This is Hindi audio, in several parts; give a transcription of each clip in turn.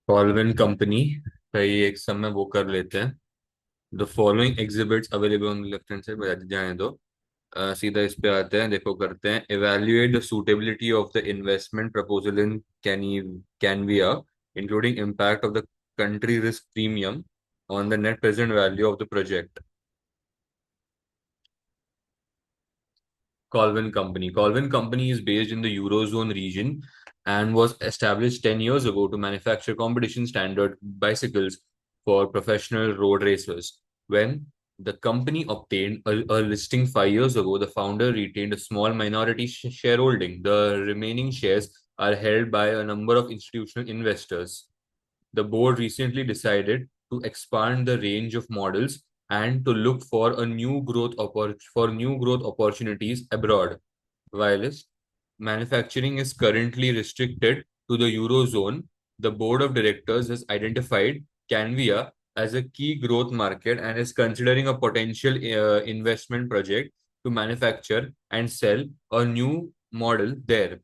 कॉल्विन कंपनी का ये एक समय वो कर लेते हैं। The following exhibits available on left hand side, बता जाने दो। सीधा इस पे आते हैं, देखो करते हैं। Evaluate the suitability of the investment proposal in Canvia, including impact of the country risk premium on the net present value of the project. Colvin Company. Colvin Company is based in the Eurozone region and was established 10 years ago to manufacture competition standard bicycles for professional road racers. When the company obtained a listing 5 years ago, the founder retained a small minority shareholding. The remaining shares are held by a number of institutional investors. The board recently decided to expand the range of models and to look for a new growth opportunities abroad. While manufacturing is currently restricted to the Eurozone, the board of directors has identified Canvia as a key growth market and is considering a potential investment project to manufacture and sell a new model there.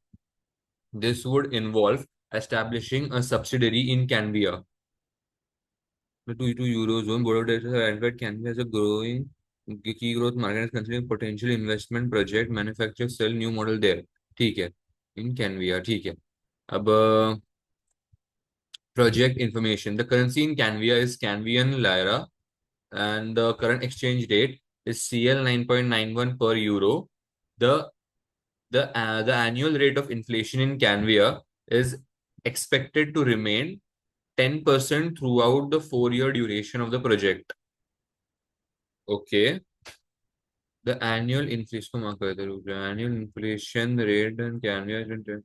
This would involve establishing a subsidiary in Canvia. The to Eurozone board of directors have identified Canada as a growing key growth market, is considering potential investment project, manufacture, sell new model there. ठीक है, in Canvia, ठीक है। अब project information. The currency in Canvia is Canvian Lyra, and the current exchange rate is CL 9.91 per euro. The the annual rate of inflation in Canvia is expected to remain 10% throughout the 4 year duration of the project. Okay. The annual inflation को mark कर देते हैं। Annual inflation rate and can be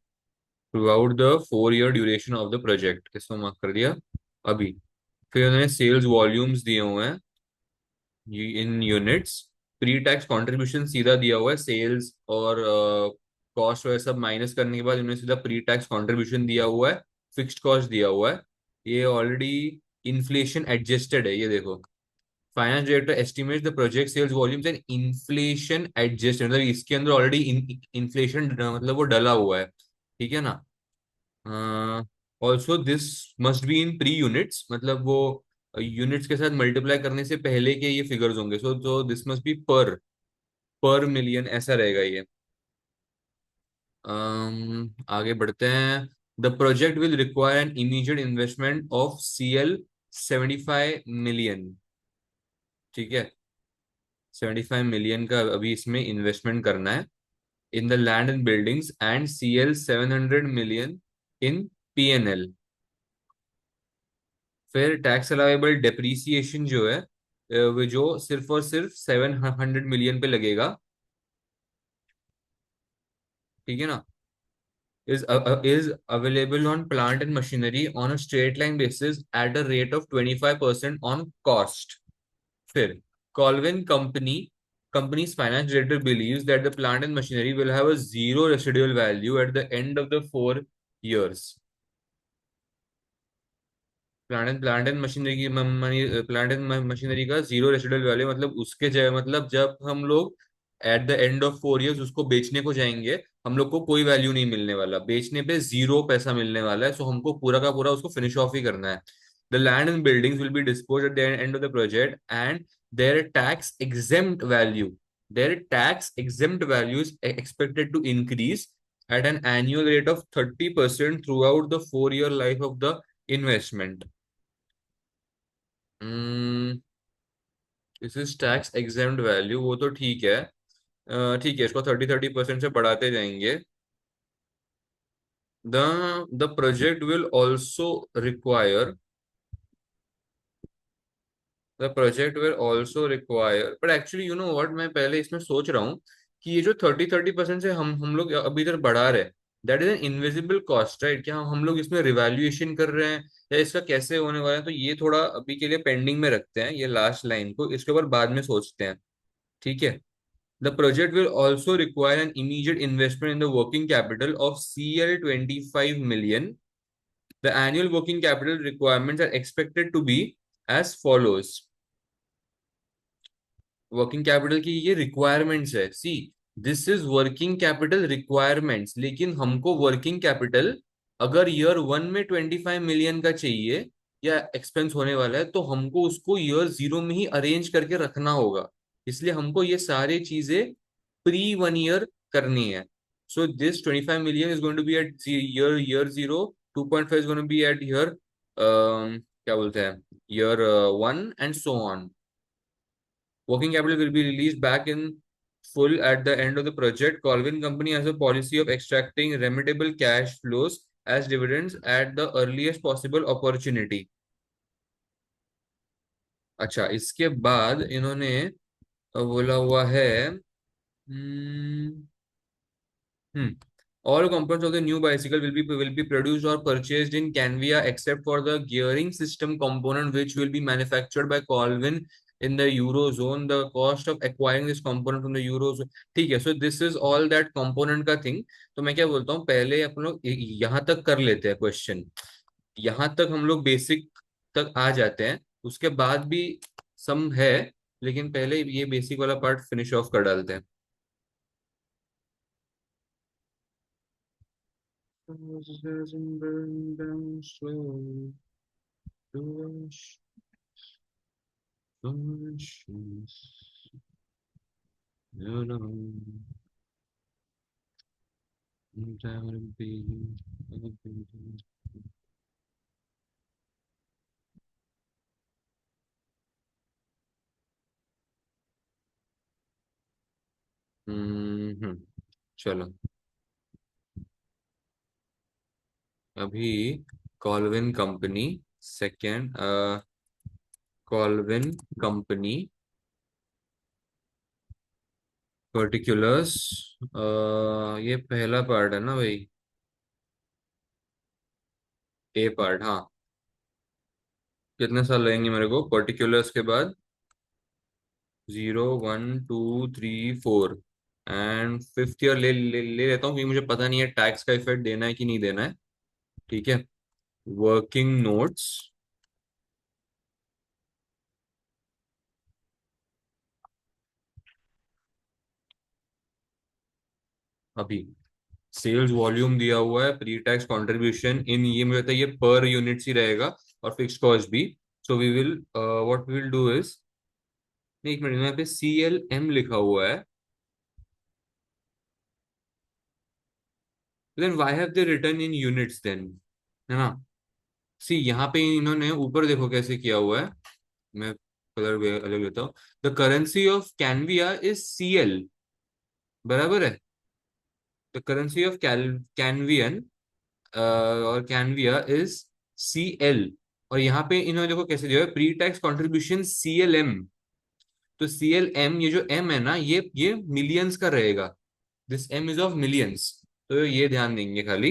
throughout the 4 year duration of the project, इसको mark कर दिया अभी। फिर उन्होंने सेल्स वॉल्यूम्स दिए हुए हैं इन यूनिट्स। प्री टैक्स कंट्रीब्यूशन सीधा दिया हुआ है, सेल्स और कॉस्ट वगैरह सब माइनस करने के बाद उन्होंने सीधा प्री टैक्स कंट्रीब्यूशन दिया हुआ है, फिक्स्ड कॉस्ट दिया हुआ है। ये ऑलरेडी इन्फ्लेशन एडजस्टेड है, ये देखो। Finance director estimates the project sales volumes and inflation adjust, मतलब इसके अंदर ऑलरेडी इन्फ्लेशन मतलब वो डला हुआ है, ठीक है ना। Also this must be in pre units, मतलब वो यूनिट्स के साथ मल्टीप्लाई करने से पहले के ये फिगर्स होंगे। सो दिस मस्ट बी पर पर मिलियन ऐसा रहेगा ये। आगे बढ़ते हैं। The project will require an immediate investment of CL 75 million, ठीक है। 75 million का अभी इसमें इन्वेस्टमेंट करना है in the land and buildings, and CL 700 million in PNL। फिर टैक्स अलाउेबल डेप्रीसिएशन जो है वो जो सिर्फ और सिर्फ 700 million पे लगेगा, ठीक है ना। is available on plant and machinery on a straight line basis at a rate of 25% on cost. फिर Colvin company's finance director believes that the plant and machinery will have a zero residual value at the end of the 4 years. Plant and machinery की प्लांट एंड मशीनरी का जीरो रेसिडुअल वैल्यू, मतलब उसके जगह, मतलब जब हम लोग eight the end of 4 years उसको बेचने को जाएंगे, हम लोग को कोई वैल्यू नहीं मिलने वाला, बेचने पे जीरो पैसा मिलने वाला है। सो हमको पूरा का पूरा उसको फिनिश ऑफ ही करना है। The land and buildings will be dispose at the end of the project, and their tax exempt value their tax exempt value is expected to increase at an annual rate of 30% throughout the 4 year life of the investment. This is tax exempt value, वो तो ठीक है। ठीक है, इसको 30-30% से बढ़ाते जाएंगे। The project will also require the project will also require, but actually you know what, मैं पहले इसमें सोच रहा हूँ कि ये जो 30-30% से हम लोग अभी इधर बढ़ा रहे हैं, that is an invisible cost, right? क्या हम लोग इसमें रिवैल्यूएशन कर रहे हैं या इसका कैसे होने वाला है? तो ये थोड़ा अभी के लिए पेंडिंग में रखते हैं, ये लास्ट लाइन को, इसके ऊपर बाद में सोचते हैं, ठीक है। The project will also require an immediate investment in the working capital of CL 25 million. The annual working capital requirements are expected to be as follows. Working capital की ये रिक्वायरमेंट्स है, see, this is working capital requirements, लेकिन हमको वर्किंग कैपिटल अगर ईयर 1 में 25 मिलियन का चाहिए या एक्सपेंस होने वाला है, तो हमको उसको ईयर 0 में ही अरेंज करके रखना होगा। इसलिए हमको ये सारी चीजें प्री 1 ईयर करनी है। So this 25 million is going to be at year 0, 2.5 is going to be at year क्या बोलते हैं, year 1, and so on. Working capital will be released back in full at the end of the project. Colvin Company has a policy of extracting remittable cash flows as dividends at the earliest possible opportunity. अच्छा, इसके बाद इन्होंने बोला हुआ है, हम्म Hmm. All components of the new bicycle will be produced or purchased in Canvia except for the gearing system component, which will be manufactured by Colvin in the Eurozone. The cost of acquiring this component from the Eurozone. ठीक है, so this is all that component का thing. तो मैं क्या बोलता हूँ, पहले अपन लोग यहाँ तक कर लेते हैं क्वेश्चन। यहाँ तक हम लोग बेसिक तक आ जाते हैं, उसके बाद भी सम है, लेकिन पहले ये बेसिक वाला पार्ट फिनिश ऑफ कर डालते हैं। Doesn't burn down slowly to ashes. You know, time be. हम्म, चलो अभी Colvin company second, Colvin company particulars, ये पहला पार्ट है ना भाई, ए पार्ट, हाँ। कितने साल लगेंगे मेरे को पर्टिकुलर्स के बाद? 0, 1, 2, 3, 4 एंड फिफ्थ ईयर ले लेता हूँ, क्योंकि मुझे पता नहीं है टैक्स का इफेक्ट देना है कि नहीं देना है। ठीक है, वर्किंग नोट्स। अभी सेल्स वॉल्यूम दिया हुआ है, प्री टैक्स कॉन्ट्रीब्यूशन इन, ये मुझे लगता है ये पर यूनिट ही रहेगा, और फिक्स्ड कॉस्ट भी। So we will, what we will do is, एक मिनट, यहाँ पे CLM लिखा हुआ है, then why have they return in units then, है ना। सी यहाँ पे इन्होंने ऊपर देखो कैसे किया हुआ है, मैं कलर अलग लेता हूँ। The currency of Canvia is CL, बराबर है। द करेंसी ऑफ कैनवियन और कैनविया इज CL। और यहाँ पे इन्होंने देखो कैसे दिया है, प्री टैक्स कॉन्ट्रीब्यूशन CLM। तो CLM, ये जो M है ना, ये मिलियंस का रहेगा। This M is of millions. तो ये ध्यान देंगे खाली,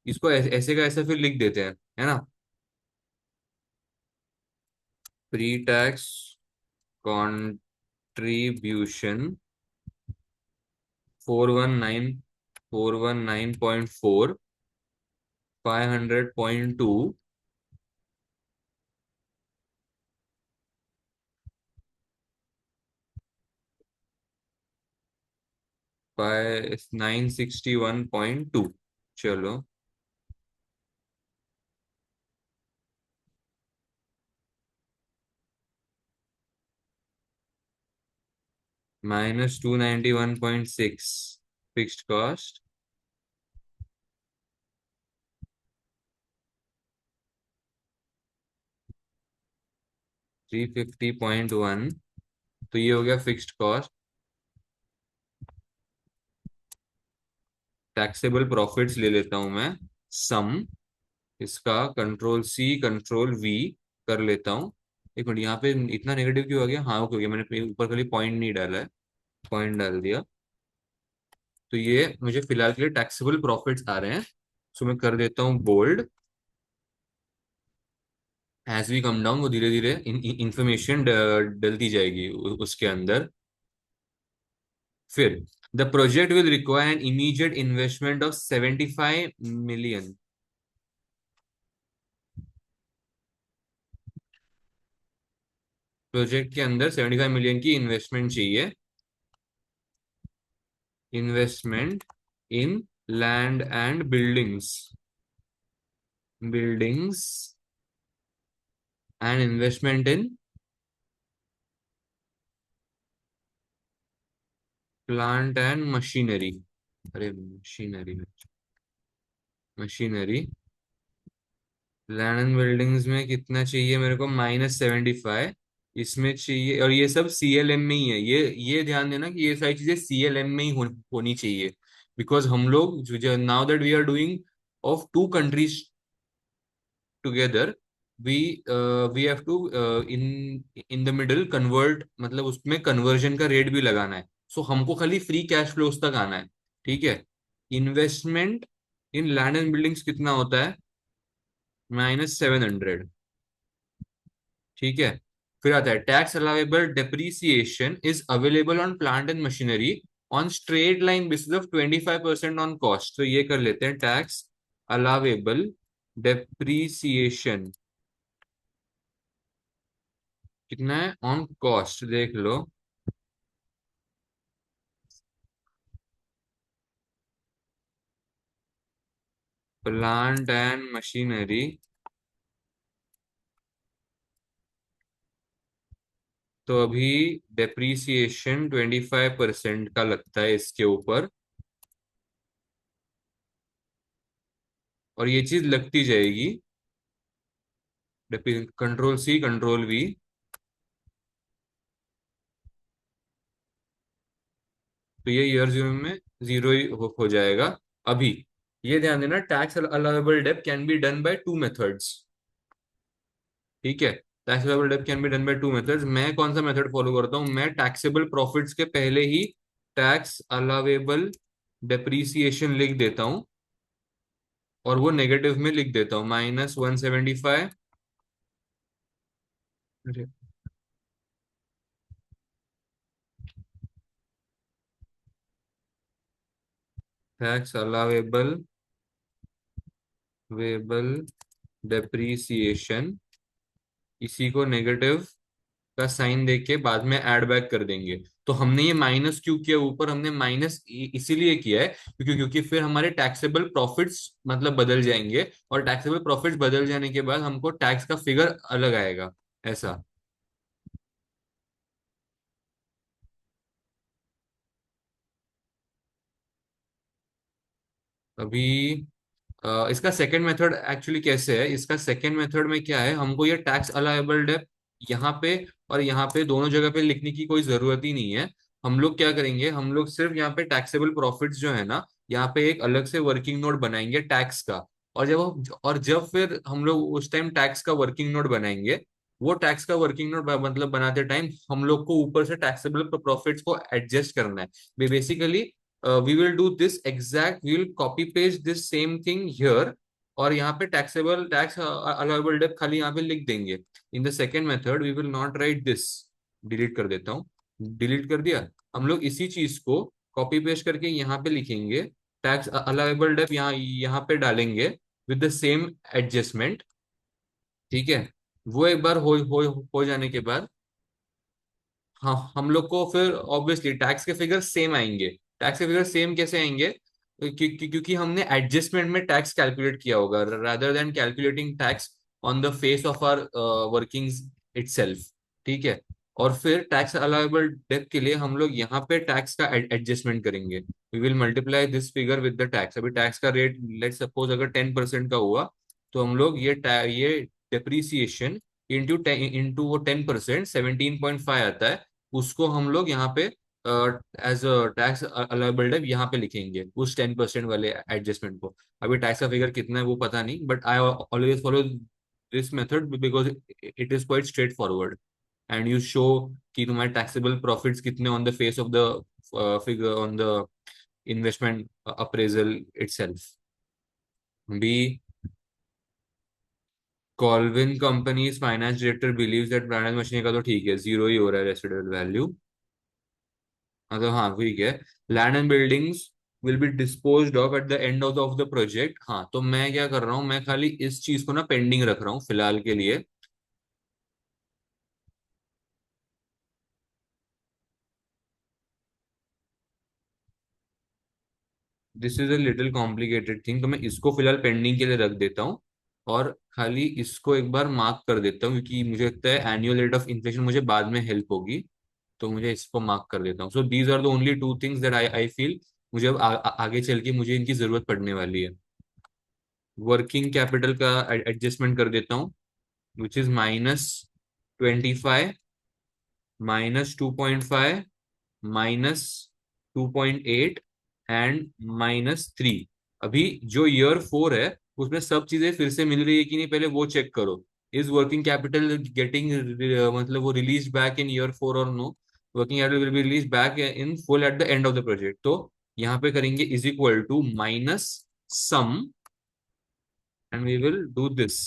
इसको ऐसे का ऐसा फिर लिख देते हैं, है ना। Pre tax contribution 419.4, 500.2 by 961.2। चलो, -291.6 फिक्स्ड कॉस्ट, 350.1। तो ये हो गया फिक्स्ड कॉस्ट। टैक्सेबल प्रॉफिट्स ले लेता हूं मैं, सम इसका कंट्रोल V कर लेता हूँ। एक मिनट, यहाँ पे इतना नेगेटिव क्यों आ गया? हाँ, क्योंकि मैंने ऊपर खाली पॉइंट नहीं डाला है, पॉइंट डाल दिया। तो ये मुझे फिलहाल के लिए टैक्सेबल प्रॉफिट्स आ रहे हैं। सो मैं कर देता हूँ bold. As we come down, वो धीरे धीरे इंफॉर्मेशन डलती जाएगी उसके अंदर। फिर the project will require an immediate investment of 75 million. Project के अंदर 75 मिलियन की इन्वेस्टमेंट चाहिए, investment in land and buildings. Buildings and investment in plant and machinery. अरे machinery, machinery. Land and buildings में कितना चाहिए मेरे को? -75। इसमें चाहिए, और ये सब सीएलएम में ही है। ये ध्यान देना कि ये सारी चीजें सीएलएम में ही होनी चाहिए। बिकॉज हम लोग now that we are doing of two countries together, we we have to in in the middle convert, मतलब उसमें कन्वर्जन का रेट भी लगाना है। सो हमको खाली फ्री कैश फ्लोज तक आना है। ठीक है। Investment in land and buildings कितना होता है? -700। ठीक है। फिर आता है tax allowable depreciation is available on plant and machinery on straight line basis of 25% on cost. तो ये कर लेते हैं, टैक्स अलाउेबल डेप्रीसिएशन कितना है ऑन कॉस्ट, देख लो। प्लांट एंड मशीनरी, तो अभी डेप्रीसिएशन 25% का लगता है इसके ऊपर, और ये चीज लगती जाएगी। कंट्रोल सी कंट्रोल वी, तो ये ईयर जीरो में जीरो ही हो जाएगा अभी। ये ध्यान देना, tax allowable dep can be done by two methods. ठीक है। Tax allowable dep can be done by two methods. मैं कौन सा मेथड फॉलो करता हूँ? मैं टैक्सेबल प्रॉफिट्स के पहले ही टैक्स अलाउेबल डेप्रीसिएशन लिख देता हूँ, और वो नेगेटिव में लिख देता हूँ -175। टैक्स अलाउेबल वेबल डेप्रीसिएशन, इसी को नेगेटिव का साइन देके के बाद में ऐड बैक कर देंगे। तो हमने ये माइनस क्यों किया ऊपर? हमने माइनस इसीलिए किया है क्योंकि फिर हमारे टैक्सेबल प्रॉफिट्स मतलब बदल जाएंगे, और टैक्सेबल प्रॉफिट्स बदल जाने के बाद हमको टैक्स का फिगर अलग आएगा, ऐसा। अभी इसका सेकंड मेथड एक्चुअली कैसे है? इसका सेकंड मेथड में क्या है, हमको ये टैक्स अलाउेबल डेप्ट यहाँ पे और यहाँ पे दोनों जगह पे लिखने की कोई जरूरत ही नहीं है। हम लोग क्या करेंगे, हम लोग सिर्फ यहाँ पे टैक्सेबल प्रॉफिट्स जो है ना, यहाँ पे एक अलग से वर्किंग नोट बनाएंगे टैक्स का। और जब फिर हम लोग उस टाइम टैक्स का वर्किंग नोट बनाएंगे, वो टैक्स का वर्किंग नोट मतलब बनाते टाइम हम लोग को ऊपर से टैक्सेबल प्रॉफिट्स को एडजस्ट करना है basically. We will do this exact, we will copy paste this same thing here, और यहाँ पे टैक्सेबल टैक्स अलाउेबल डेप्ट खाली यहाँ पे लिख देंगे। In the second method we will not write this. Delete कर देता हूँ, डिलीट कर दिया। हम लोग इसी चीज को कॉपी पेस्ट करके यहाँ पे लिखेंगे, टैक्स अलाउेबल डेप्ट यहाँ यहाँ पे डालेंगे विद द सेम एडजस्टमेंट। ठीक है। वो एक बार हो जाने के बाद, हाँ, हम लोग को फिर ऑब्वियसली टैक्स के फिगर सेम आएंगे। टैक्स के फिगर सेम कैसे आएंगे? क्योंकि हमने एडजस्टमेंट में टैक्स कैलकुलेट किया होगा rather than calculating tax on the face of our workings itself. ठीक है। और फिर टैक्स अलाउेबल डेप्थ के लिए हम लोग यहाँ पे टैक्स का एडजस्टमेंट करेंगे। We will multiply this figure with the tax. अभी टैक्स का रेट लेट सपोज अगर 10% का हुआ, तो हम लोग ये डेप्रीसिएशन इंटू वो 10%, 17.5 आता है, उसको हम लोग यहाँ पे as a tax allowable debt यहाँ पे लिखेंगे उस 10% वाले एडजस्टमेंट को। अभी टैक्स का फिगर कितना है वो पता नहीं, but I always follow this method because it is quite straightforward, and you show कि तुम्हारे टैक्सेबल प्रॉफिट्स कितने on the face of the figure on the investment appraisal itself भी। Colvin company's finance director believes that brand machine का तो ठीक है, जीरो ही हो रहा है रेसिडुअल वैल्यू। मतलब हाँ ठीक है। Land and buildings will be disposed of at the end of the project. हाँ, तो मैं क्या कर रहा हूँ, मैं खाली इस चीज को ना पेंडिंग रख रहा हूँ फिलहाल के लिए। This is a little complicated thing, तो मैं इसको फिलहाल पेंडिंग के लिए रख देता हूँ। और खाली इसको एक बार मार्क कर देता हूँ, क्योंकि मुझे लगता है एनुअल रेट ऑफ इन्फ्लेशन मुझे बाद में हेल्प होगी। तो मुझे इसको मार्क कर देता हूँ। So these are the only two things that I feel मुझे अब आगे चल के मुझे इनकी जरूरत पड़ने वाली है। वर्किंग कैपिटल का एडजस्टमेंट कर देता हूँ, विच इज -25, -2.5, -2.8 एंड -3। अभी जो ईयर 4 है उसमें सब चीजें फिर से मिल रही है कि नहीं, पहले वो चेक करो। इज वर्किंग कैपिटल गेटिंग मतलब वो रिलीज बैक इन ईयर 4 और नो? Working capital will be release back in full at the end of the project. तो यहाँ पे करेंगे is equal to minus sum, and we will do this.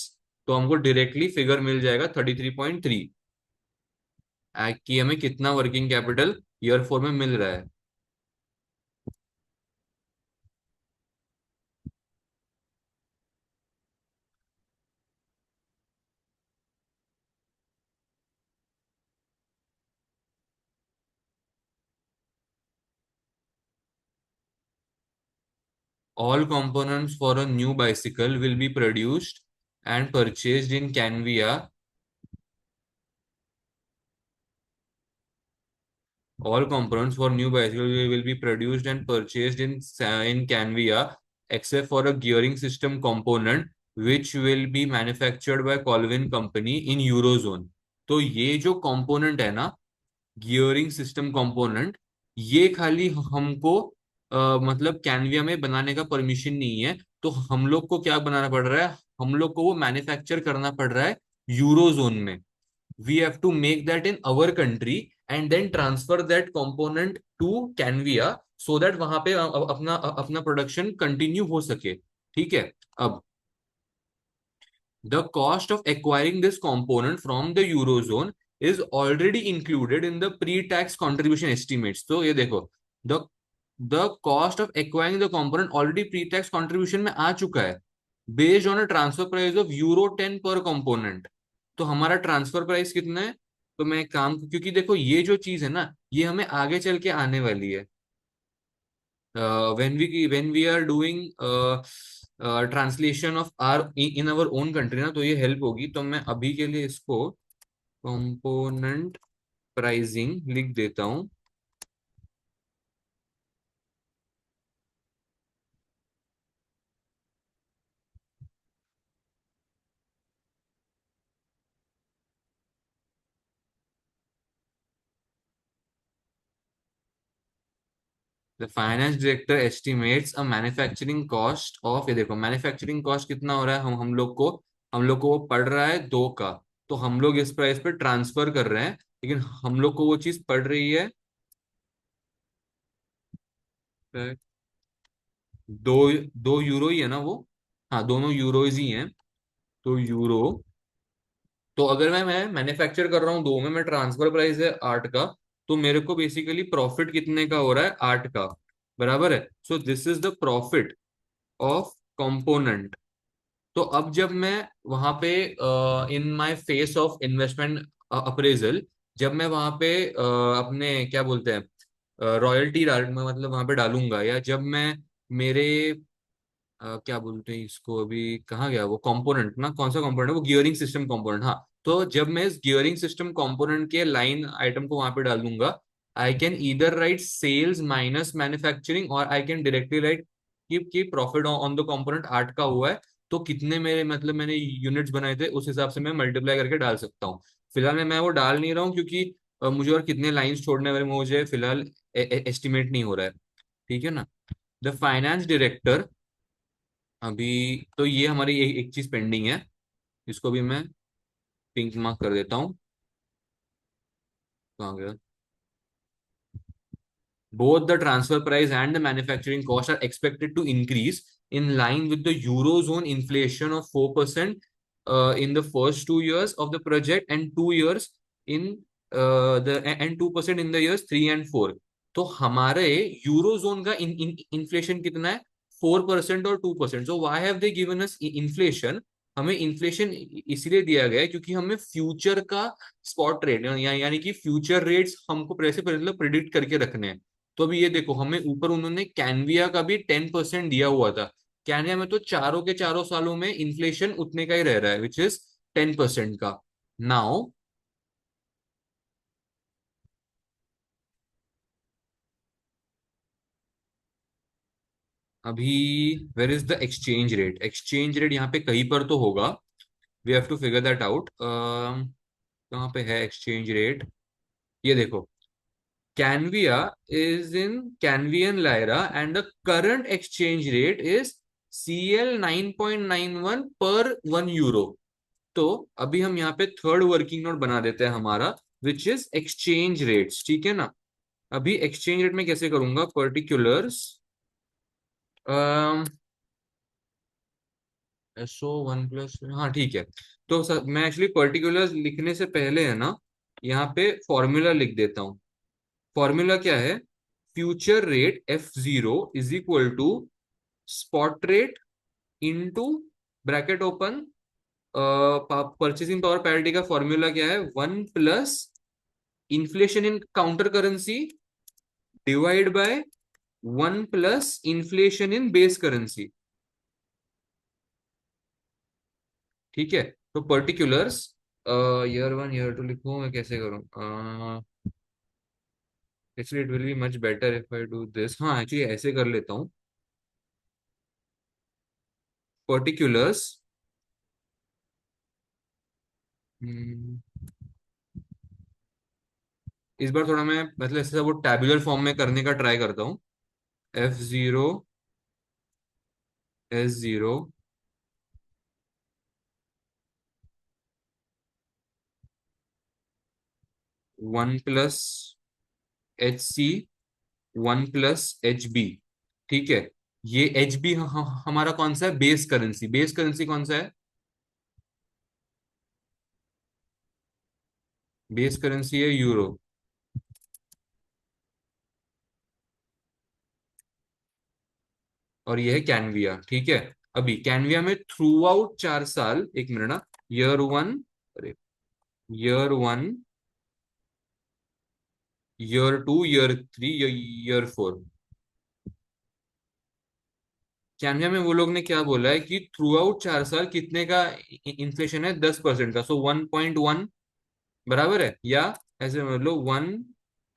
तो हमको डायरेक्टली फिगर मिल जाएगा 33.3 कि हमें कितना वर्किंग कैपिटल ईयर 4 में मिल रहा है। All components for a new bicycle will be produced and purchased in Canvia. All components for new bicycle will be produced and purchased in Canvia, except for a gearing system component, which will be manufactured by Colvin Company in Eurozone. तो ये जो component है ना, गियरिंग सिस्टम कंपोनेंट, ये खाली हमको मतलब कैनविया में बनाने का परमिशन नहीं है। तो हम लोग को क्या बनाना पड़ रहा है, हम लोग को वो मैन्युफैक्चर करना पड़ रहा है यूरोजोन में। We have to make that in our country and then transfer that component to Canvia, so that वहां पे अपना अपना प्रोडक्शन कंटिन्यू हो सके। ठीक है। अब the cost of acquiring this component from the Eurozone is already included in the pre-tax contribution estimates. तो ये देखो, the the cost of acquiring the component already pre-tax contribution में आ चुका है, based on a transfer price of euro 10 per component। तो हमारा ट्रांसफर प्राइस कितना है? तो मैं एक काम, क्योंकि देखो ये जो चीज है ना, ये हमें आगे चल के आने वाली है। when we are doing translation of our in our own country ना, तो ये हेल्प होगी। तो मैं अभी के लिए इसको कंपोनेंट प्राइसिंग लिख देता हूँ। The finance director estimates a manufacturing cost of, ये देखो मैन्युफैक्चरिंग कॉस्ट कितना हो रहा है, हम लोग को वो पड़ रहा है 2 का। तो हम लोग इस प्राइस पे ट्रांसफर कर रहे हैं, लेकिन हम लोग को वो चीज पड़ रही है 2 2 यूरो ही है ना वो। हाँ, दोनों यूरोज ही हैं। तो यूरो, तो अगर मैं मैन्युफैक्चर कर रहा हूँ 2 में, मैं ट्रांसफर प्राइस है 8 का, तो मेरे को बेसिकली प्रॉफिट कितने का हो रहा है? 8 का। बराबर है। So this is the profit of component. तो अब जब मैं वहां पे in my face of investment appraisal, जब मैं वहां पे अपने क्या बोलते हैं रॉयल्टी डाल, मतलब वहां पे डालूंगा, या जब मैं मेरे क्या बोलते हैं इसको, अभी कहाँ गया वो कंपोनेंट ना, कौन सा कंपोनेंट है वो? Gearing system component. हाँ, तो जब मैं इस गियरिंग सिस्टम कंपोनेंट के लाइन आइटम को वहां पे डाल दूंगा, I can either write sales minus manufacturing, और आई कैन डायरेक्टली राइट कि प्रॉफिट ऑन द कंपोनेंट 8 का हुआ है। तो कितने मेरे मतलब मैंने यूनिट्स बनाए थे, उस हिसाब से मैं मल्टीप्लाई करके डाल सकता हूँ। फिलहाल मैं वो डाल नहीं रहा हूँ, क्योंकि मुझे और कितने लाइंस छोड़ने वाले मुझे फिलहाल एस्टिमेट नहीं हो रहा है। ठीक है ना। द फाइनेंस डायरेक्टर, अभी तो ये हमारी एक चीज पेंडिंग है, इसको भी मैं पिंक मार्क कर देता हूँ। कहाँ गया? Both the transfer price and the manufacturing cost are expected to increase in line with the Eurozone inflation of 4% in the first 2 years of the project, and 2 years in the and 2% in the years 3 and 4। तो हमारे यूरोजोन का इन्फ्लेशन कितना है? 4% और 2%। So why have they given us inflation? हमें इन्फ्लेशन इसलिए दिया गया है क्योंकि हमें फ्यूचर का स्पॉट रेट यानी कि फ्यूचर रेट्स हमको पैसे मतलब प्रिडिक्ट करके रखने हैं। तो अभी ये देखो, हमें ऊपर उन्होंने कैनविया का भी 10% दिया हुआ था। कैनिया में तो चारों के चारों सालों में इन्फ्लेशन उतने का ही रह रहा है, विच इज 10% का। नाउ अभी where is the exchange rate? Exchange rate यहाँ पे कहीं पर तो होगा, we have to figure that out. कहाँ पे है एक्सचेंज रेट? ये देखो, Canvia is in Canvian lira and the current exchange rate is CL 9.91 पर 1 यूरो। तो अभी हम यहाँ पे थर्ड वर्किंग नोट बना देते हैं हमारा, विच इज एक्सचेंज रेट्स, ठीक है ना। अभी एक्सचेंज रेट में कैसे करूंगा? पर्टिकुलर्स SO1 प्लस, हाँ ठीक है। तो मैं एक्चुअली पर्टिकुलर्स लिखने से पहले है ना, यहाँ पे फॉर्मूला लिख देता हूँ। फॉर्मूला क्या है? Future rate F0 is equal to spot rate into, bracket open, purchasing power parity का फॉर्मूला क्या है? 1 plus inflation in counter currency divide by 1 plus inflation in base currency, ठीक है। तो पर्टिकुलर्स, ईयर 1 ईयर 2 लिखूं मैं कैसे करूं? Actually it will be much better if I do this, हाँ एक्चुअली ऐसे कर लेता हूँ। पर्टिकुलर्स, इस बार थोड़ा मैं मतलब ऐसे वो टैबुलर फॉर्म में करने का ट्राई करता हूँ। F0 S0 1 plus HC 1 plus HB, ठीक है। ये HB हमारा कौन सा है? Base currency. बेस करेंसी कौन सा है? बेस करेंसी है यूरो। और ये है कैनविया, ठीक है। अभी कैनविया में थ्रू आउट 4 साल, एक मिनट ना, ईयर 1, अरे ईयर 1 ईयर 2 ईयर 3 ईयर 4, कैनविया में वो लोग ने क्या बोला है कि थ्रू आउट 4 साल कितने का इन्फ्लेशन है? 10% का। सो 1.1 बराबर है, या ऐसे मतलब 1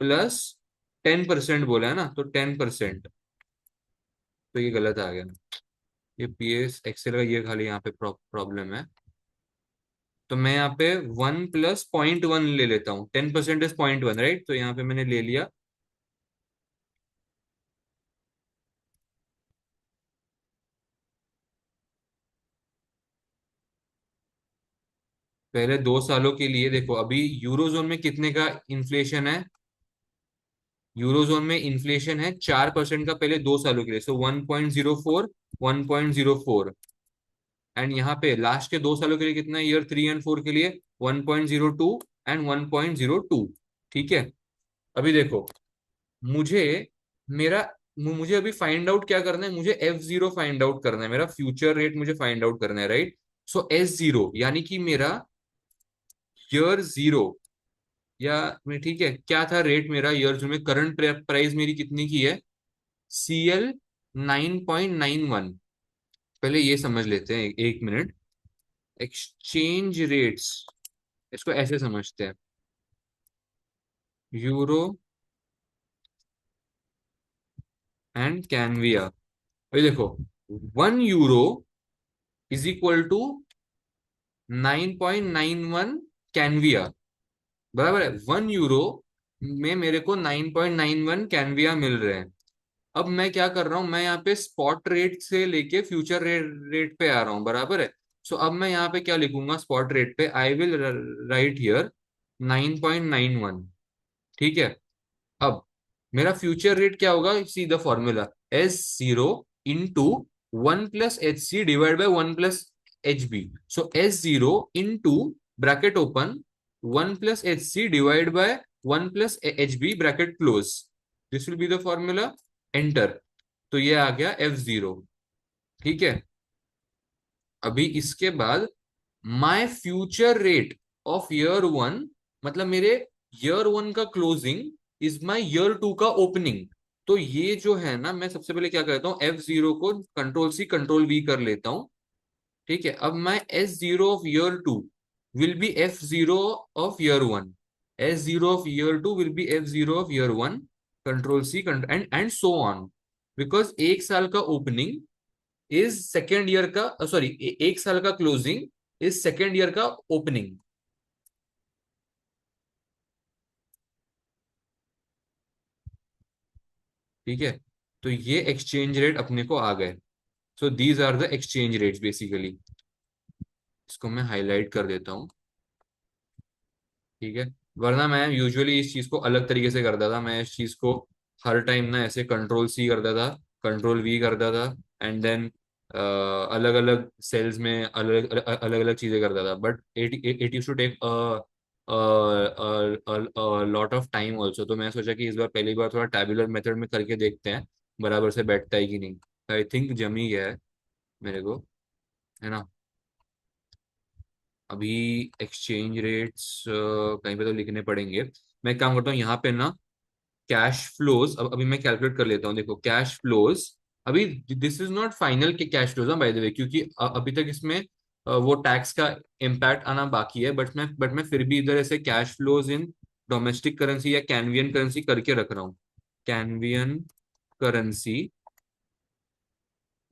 प्लस 10% बोला है ना, तो 10%। तो ये गलत आ गया। ये PS एक्सेल का ये खाली यहाँ पे प्रॉब्लम है। तो मैं यहाँ पे 1 प्लस 0.1 ले लेता हूँ। 10% इज 0.1, राइट? तो यहाँ पे मैंने ले लिया। पहले 2 सालों के लिए देखो, अभी यूरोजोन में कितने का इन्फ्लेशन है? यूरोजोन में इन्फ्लेशन है 4% का पहले 2 सालों के लिए, सो 1.04, 1.04। एंड यहाँ पे लास्ट के 2 सालों के लिए कितना है? ईयर 3 एंड 4 के लिए 1.02 एंड 1.02, ठीक है। अभी देखो, मुझे मेरा मुझे अभी फाइंड आउट क्या करना है? मुझे F0 फाइंड आउट करना है, मेरा फ्यूचर रेट मुझे फाइंड आउट करना है, राइट? सो S0 यानी कि मेरा ईयर 0, या मैं ठीक है, क्या था रेट मेरा ईयर 0 में? करंट प्राइस मेरी कितनी की है? CL 9.91। पहले ये समझ लेते हैं, एक मिनट। एक्सचेंज रेट्स, इसको ऐसे समझते हैं, यूरो एंड कैनविया। अभी देखो, 1 यूरो इज इक्वल टू 9.91 कैनविया, बराबर है। 1 यूरो में मेरे को 9.91 कैनविया मिल रहे हैं। अब मैं क्या कर रहा हूं? मैं यहाँ पे स्पॉट रेट से लेके फ्यूचर रेट पे आ रहा हूँ, बराबर है। सो अब मैं यहाँ पे क्या लिखूंगा? स्पॉट रेट पे आई विल राइट हियर 9.91, ठीक है। अब मेरा फ्यूचर रेट क्या होगा? See the formula, S0 into 1 plus HC divide by 1 plus HB। So S0 into, bracket open, 1 plus HC divide by 1 plus HB, bracket close. This will be the formula. Enter. तो ये आ गया F0, ठीक है। अभी इसके बाद my future rate of year 1, मतलब मेरे ईयर 1 का क्लोजिंग इज माय ईयर 2 का ओपनिंग, तो ये जो है ना, मैं सबसे पहले क्या करता हूँ, F0 को Ctrl+C Ctrl+V कर लेता हूँ। ठीक है, अब मैं S0 of year 2 will be F0 of year 1, S0 of year 2 will be F0 of year 1, Ctrl+C and so on, because एक साल का ओपनिंग इज सेकेंड ईयर का, सॉरी, एक साल का क्लोजिंग इज सेकेंड ईयर का ओपनिंग। ठीक है, तो ये एक्सचेंज रेट अपने को आ गए। So these are the exchange rates basically. इसको मैं हाईलाइट कर देता हूँ। ठीक है, वरना मैं यूजुअली इस चीज को अलग तरीके से करता था। मैं इस चीज को हर टाइम ना ऐसे Ctrl+C करता था, Ctrl+V करता था, एंड देन अलग अलग सेल्स में अलग अलग अलग चीजें करता था, but it used to take lot of time also. तो मैं सोचा कि इस बार पहली बार थोड़ा टैबुलर मेथड में करके देखते हैं, बराबर से बैठता है कि नहीं। आई थिंक जम ही गया है मेरे को, है ना। अभी एक्सचेंज रेट्स कहीं पे तो लिखने पड़ेंगे। मैं एक काम करता हूँ यहाँ पे ना, कैश फ्लोज, अब अभी मैं कैलकुलेट कर लेता हूँ। देखो कैश फ्लोज, अभी दिस इज नॉट फाइनल के cash flows by the way, क्योंकि अभी तक इसमें वो टैक्स का इम्पैक्ट आना बाकी है। बट मैं फिर भी इधर ऐसे cash flows in domestic currency या कैनवियन करेंसी करके रख रहा हूँ। Canvian currency,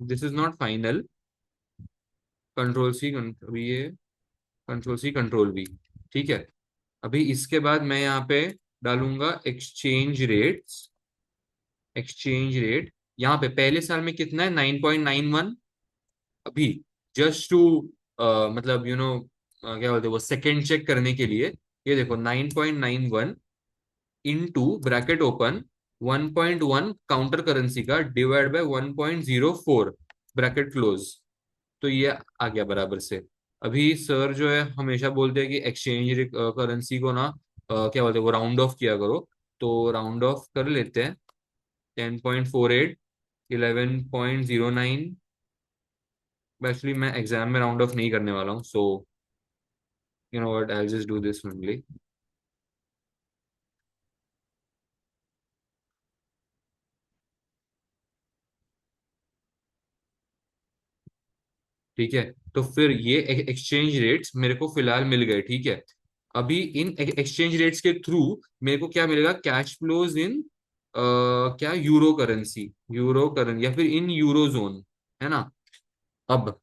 this is not final. Ctrl+C, अभी ये Ctrl+C Ctrl+V। ठीक है, अभी इसके बाद मैं यहाँ पे डालूंगा एक्सचेंज रेट्स। एक्सचेंज रेट यहाँ पे पहले साल में कितना है, 9.91। अभी जस्ट टू मतलब क्या बोलते हैं वो, सेकेंड चेक करने के लिए, ये देखो 9.91 into bracket open 1.1 counter currency का डिवाइड बाय 1.04 ब्रैकेट क्लोज। तो ये आ गया बराबर से। अभी सर जो है हमेशा बोलते हैं कि एक्सचेंज करेंसी को ना क्या बोलते हैं वो, राउंड ऑफ किया करो। तो राउंड ऑफ कर लेते हैं, 10.48, 11.09। एक्चुअली मैं एग्जाम में राउंड ऑफ नहीं करने वाला हूँ, so you know what, I just do this only. ठीक है, तो फिर ये एक्सचेंज रेट्स मेरे को फिलहाल मिल गए। ठीक है, अभी इन एक्सचेंज रेट्स के थ्रू मेरे को क्या मिलेगा, कैश फ्लोज इन क्या, यूरो करेंसी, यूरो करेंसी या फिर इन यूरो जोन, है ना। अब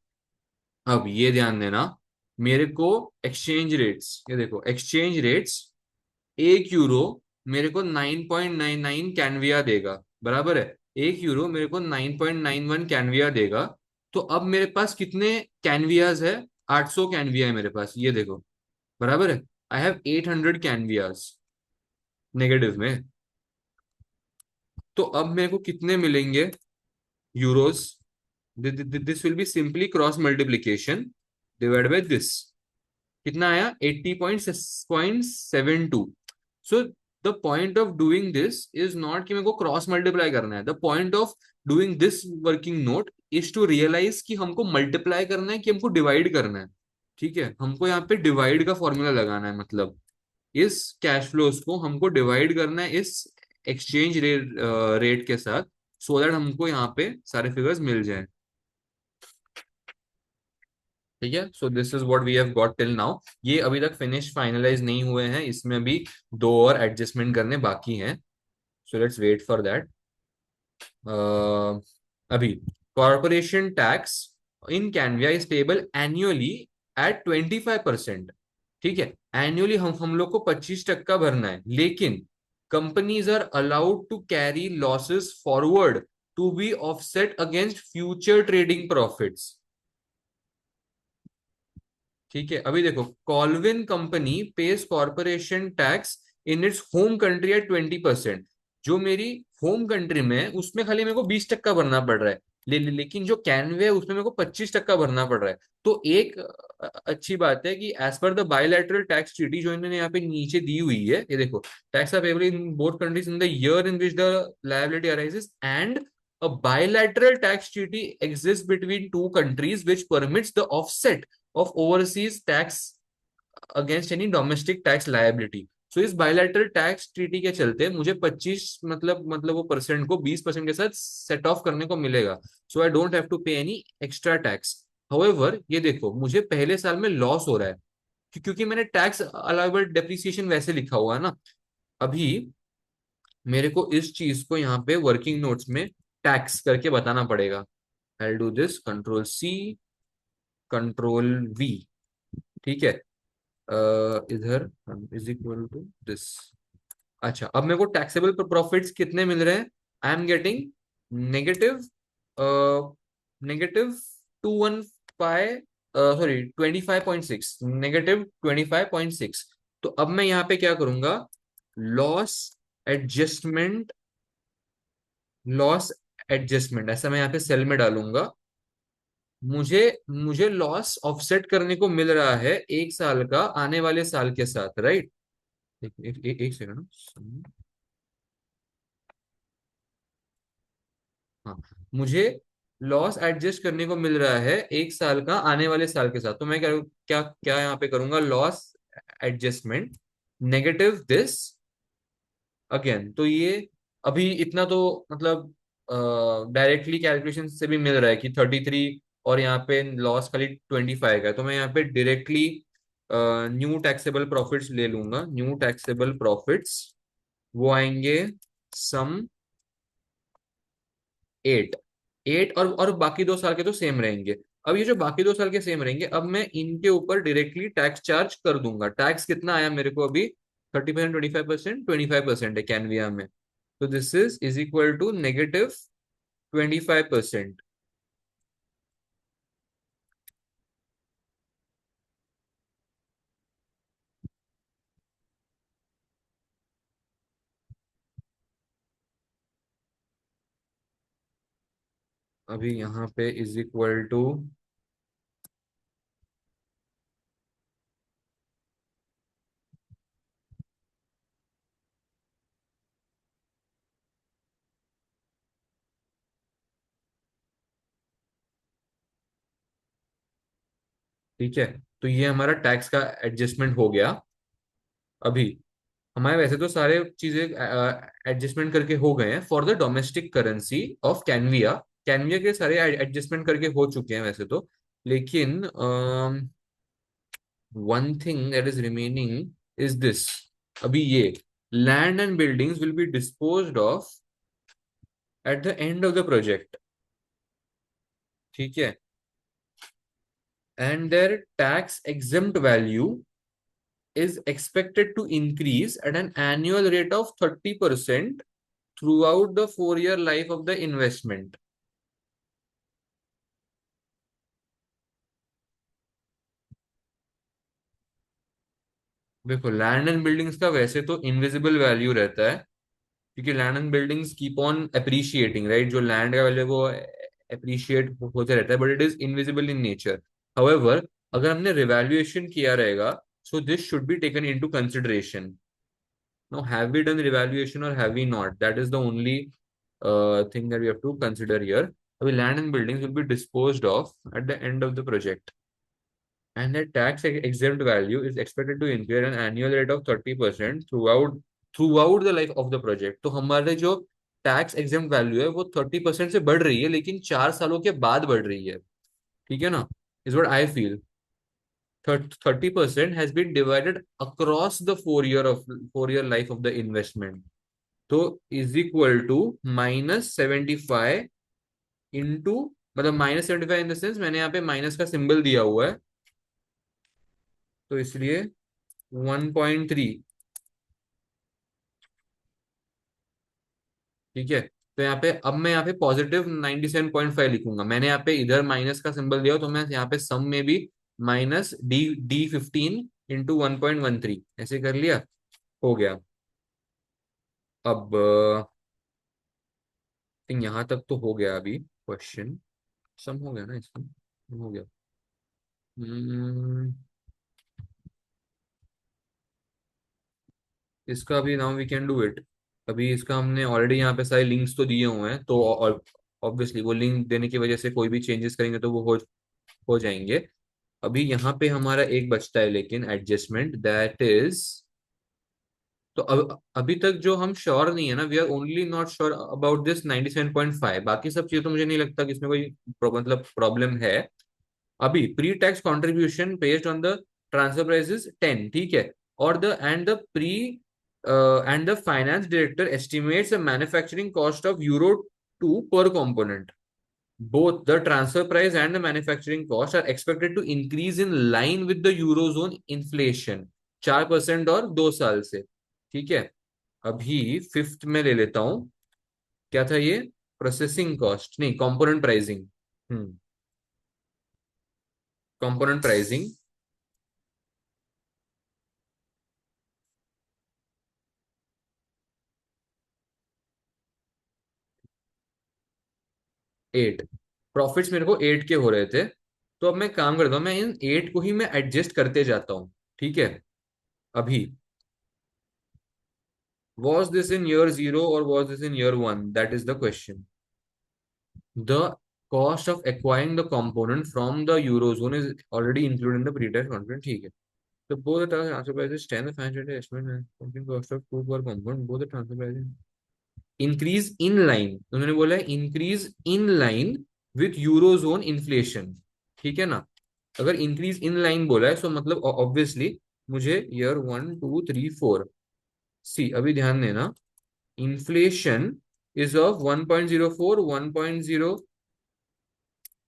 अब ये ध्यान देना, मेरे को एक्सचेंज रेट्स, ये देखो एक्सचेंज रेट्स, एक यूरो मेरे को 9.99 कैनविया देगा, बराबर है। एक यूरो मेरे को 9.91 कैनविया देगा। तो अब मेरे पास कितने कैनवियाज है, 800 कैनविया है मेरे पास, ये देखो, बराबर है। आई हैव 800 कैनवियाज नेगेटिव में। तो अब मेरे को कितने मिलेंगे euros, this will be simply cross multiplication divide by this. कितना आया, 80.72। So the point of doing this is not कि मेरे को क्रॉस मल्टीप्लाई करना है। The point of doing this working note is to realise कि हमको मल्टीप्लाई करना है कि हमको डिवाइड करना है। ठीक है, हमको यहाँ पे डिवाइड का फॉर्मूला लगाना है, मतलब इस कैश फ्लोज को हमको डिवाइड करना है इस एक्सचेंज रेट के साथ, सो दैट हमको यहाँ पे सारे फिगर्स मिल जाए। ठीक है, so this is what we have got till now. ये अभी तक फिनिश फाइनलाइज नहीं हुए हैं, इसमें अभी दो और एडजस्टमेंट करने बाकी हैं। So let's wait for that. अभी corporation tax in Canvia is payable annually at 25%। ठीक है, एनुअली हम लोग को 25% भरना है, लेकिन companies are allowed to carry losses forward to be offset against future trading profits. ठीक है, अभी देखो, Colvin company pays corporation tax in its home country at 20%। जो मेरी होम कंट्री में है उसमें खाली मेरे को 20% भरना पड़ रहा है, लेकिन जो कैनवे है उसमें मेरे को 25% भरना पड़ रहा है। तो एक अच्छी बात है कि as per the bilateral tax treaty जो इन्होंने यहाँ पे नीचे दी हुई है, ये देखो, tax are payable in both countries in the year in which the liability arises, and a bilateral tax treaty exists between two countries which permits the offset of overseas tax against any domestic tax liability. सो इस बायलैटरल टैक्स ट्रीटी के चलते मुझे 25 मतलब वो परसेंट को 20% के साथ सेट ऑफ करने को मिलेगा। सो आई डोंट हैव टू पे एनी एक्स्ट्रा टैक्स। हाउएवर ये देखो मुझे पहले साल में लॉस हो रहा है क्योंकि मैंने टैक्स अलाउबल डेप्रिसिएशन वैसे लिखा हुआ है ना। अभी मेरे को इस चीज को यहाँ पे वर्किंग नोट्स में टैक्स करके बताना पड़ेगा। I do this control C control V। ठीक है। इधर इज इक्वल टू दिस। अच्छा अब मेरे को टैक्सेबल प्रॉफिट्स कितने मिल रहे हैं? आई am getting negative negative 215 sorry 25.6 -25.6। तो अब मैं यहाँ पे क्या करूंगा? लॉस एडजस्टमेंट लॉस एडजस्टमेंट ऐसा मैं यहाँ पे सेल में डालूंगा। मुझे मुझे लॉस ऑफसेट करने को मिल रहा है एक साल का आने वाले साल के साथ, राइट? एक सेकंड। हाँ, मुझे लॉस एडजस्ट करने को मिल रहा है एक साल का आने वाले साल के साथ। तो मैं क्या क्या यहाँ पे करूंगा? Loss adjustment negative this again. तो ये अभी इतना तो मतलब डायरेक्टली कैलकुलेशन से भी मिल रहा है कि 33 और यहाँ पे लॉस खाली 25 का है। तो मैं यहाँ पे डायरेक्टली न्यू टैक्सेबल प्रॉफिट्स ले लूंगा। न्यू टैक्सेबल प्रॉफिट्स वो आएंगे सम 8। और बाकी 2 साल के तो सेम रहेंगे। अब ये जो बाकी 2 साल के सेम रहेंगे अब मैं इनके ऊपर डायरेक्टली टैक्स चार्ज कर दूंगा। टैक्स कितना आया मेरे को अभी? 30%, 25%, 25% है कैनविया में। तो दिस इज इक्वल टू -25%। अभी यहाँ पे इज इक्वल टू ठीक है। तो ये हमारा टैक्स का एडजस्टमेंट हो गया। अभी हमारे वैसे तो सारे चीजें एडजस्टमेंट करके हो गए हैं for the domestic currency of Canvia. Canvia के सारे एडजस्टमेंट करके हो चुके हैं वैसे तो। लेकिन one thing that is remaining is this. अभी ये land and buildings will be disposed of at the end of the project. ठीक है। And their tax exempt value is expected to increase at an annual rate of 30% throughout the 4-year life of the investment। देखो लैंड एंड बिल्डिंग्स का वैसे तो इनविजिबल वैल्यू रहता है क्योंकि land and buildings keep on appreciating, right? जो लैंड का वैल्यू वो अप्रिशिएट होते रहता है but it is invisible in nature. However अगर हमने रिवैल्यूएशन किया रहेगा so this should be taken into consideration. Now, have we done revaluation or have we not? That is the only thing that we have to consider here. So, land and buildings will be disposed of at the end of the project, and the tax exempt value is expected to increase at an annual rate of 30% throughout the life of the project। तो हमारे जो टैक्स एग्जेम्प्ट वैल्यू है वो 30% से बढ़ रही है लेकिन 4 सालों के बाद बढ़ रही है। ठीक है ना? Is what I feel. 30% has been divided across the 4-year life of the investment। तो इज इक्वल टू -75 इंटू मतलब -75 इन द सेंस मैंने यहाँ पे माइनस का सिंबल दिया हुआ है तो इसलिए 1.3। ठीक है। तो यहाँ पे अब मैं यहाँ पे +97.5 लिखूंगा। मैंने यहाँ पे इधर माइनस का सिंबल दिया तो मैं यहाँ पे सम में भी -D15 इंटू 1.13 ऐसे कर लिया। हो गया। अब यहाँ तक तो हो गया अभी क्वेश्चन। सम हो गया ना इसमें? हो गया। हम्म, इसका अभी now we can do it. अभी इसका हमने ऑलरेडी यहाँ पे सारे लिंक्स तो दिए हुए हैं तो और ऑब्वियसली वो लिंक देने की वजह से कोई भी चेंजेस करेंगे तो वो हो जाएंगे। अभी यहाँ पे हमारा एक बचता है लेकिन एडजस्टमेंट दैट इज तो अभी तक जो हम श्योर नहीं है ना, we are only not sure about this 97.5। बाकी सब चीजें तो मुझे नहीं लगता कि इसमें कोई मतलब प्रॉब्लम है। अभी pre tax contribution based on the transfer price is 10, ठीक है। और the end the pre and the finance director estimates a manufacturing cost of euro 2 per component. Both the transfer price and the manufacturing cost are expected to increase in line with the eurozone inflation, 4% और 2 साल से, ठीक है। अभी फिफ्थ में ले लेता हूं, क्या था ये, प्रोसेसिंग कॉस्ट नहीं, component pricing. Component pricing 8, profits मेरे को 8 के हो रहे थे। तो अब मैं काम करता हूँ, मैं इन 8 को ही मैं एडजस्ट करते जाता हूँ, ठीक है। अभी was this in year 0 or was this in year 1, that is the question. The cost of acquiring the component from the eurozone is already included in the pre-tax component, ठीक है। So both the transfer prices 10, the financial estimate and something cost of 2 per component, both the transfer prices increase in line, उन्होंने बोला है increase in line with eurozone inflation, ठीक है ना। अगर increase in line बोला है, so मतलब obviously मुझे year 1 2 3 4, सी अभी ध्यान देना, inflation is of 1.04, 1.0,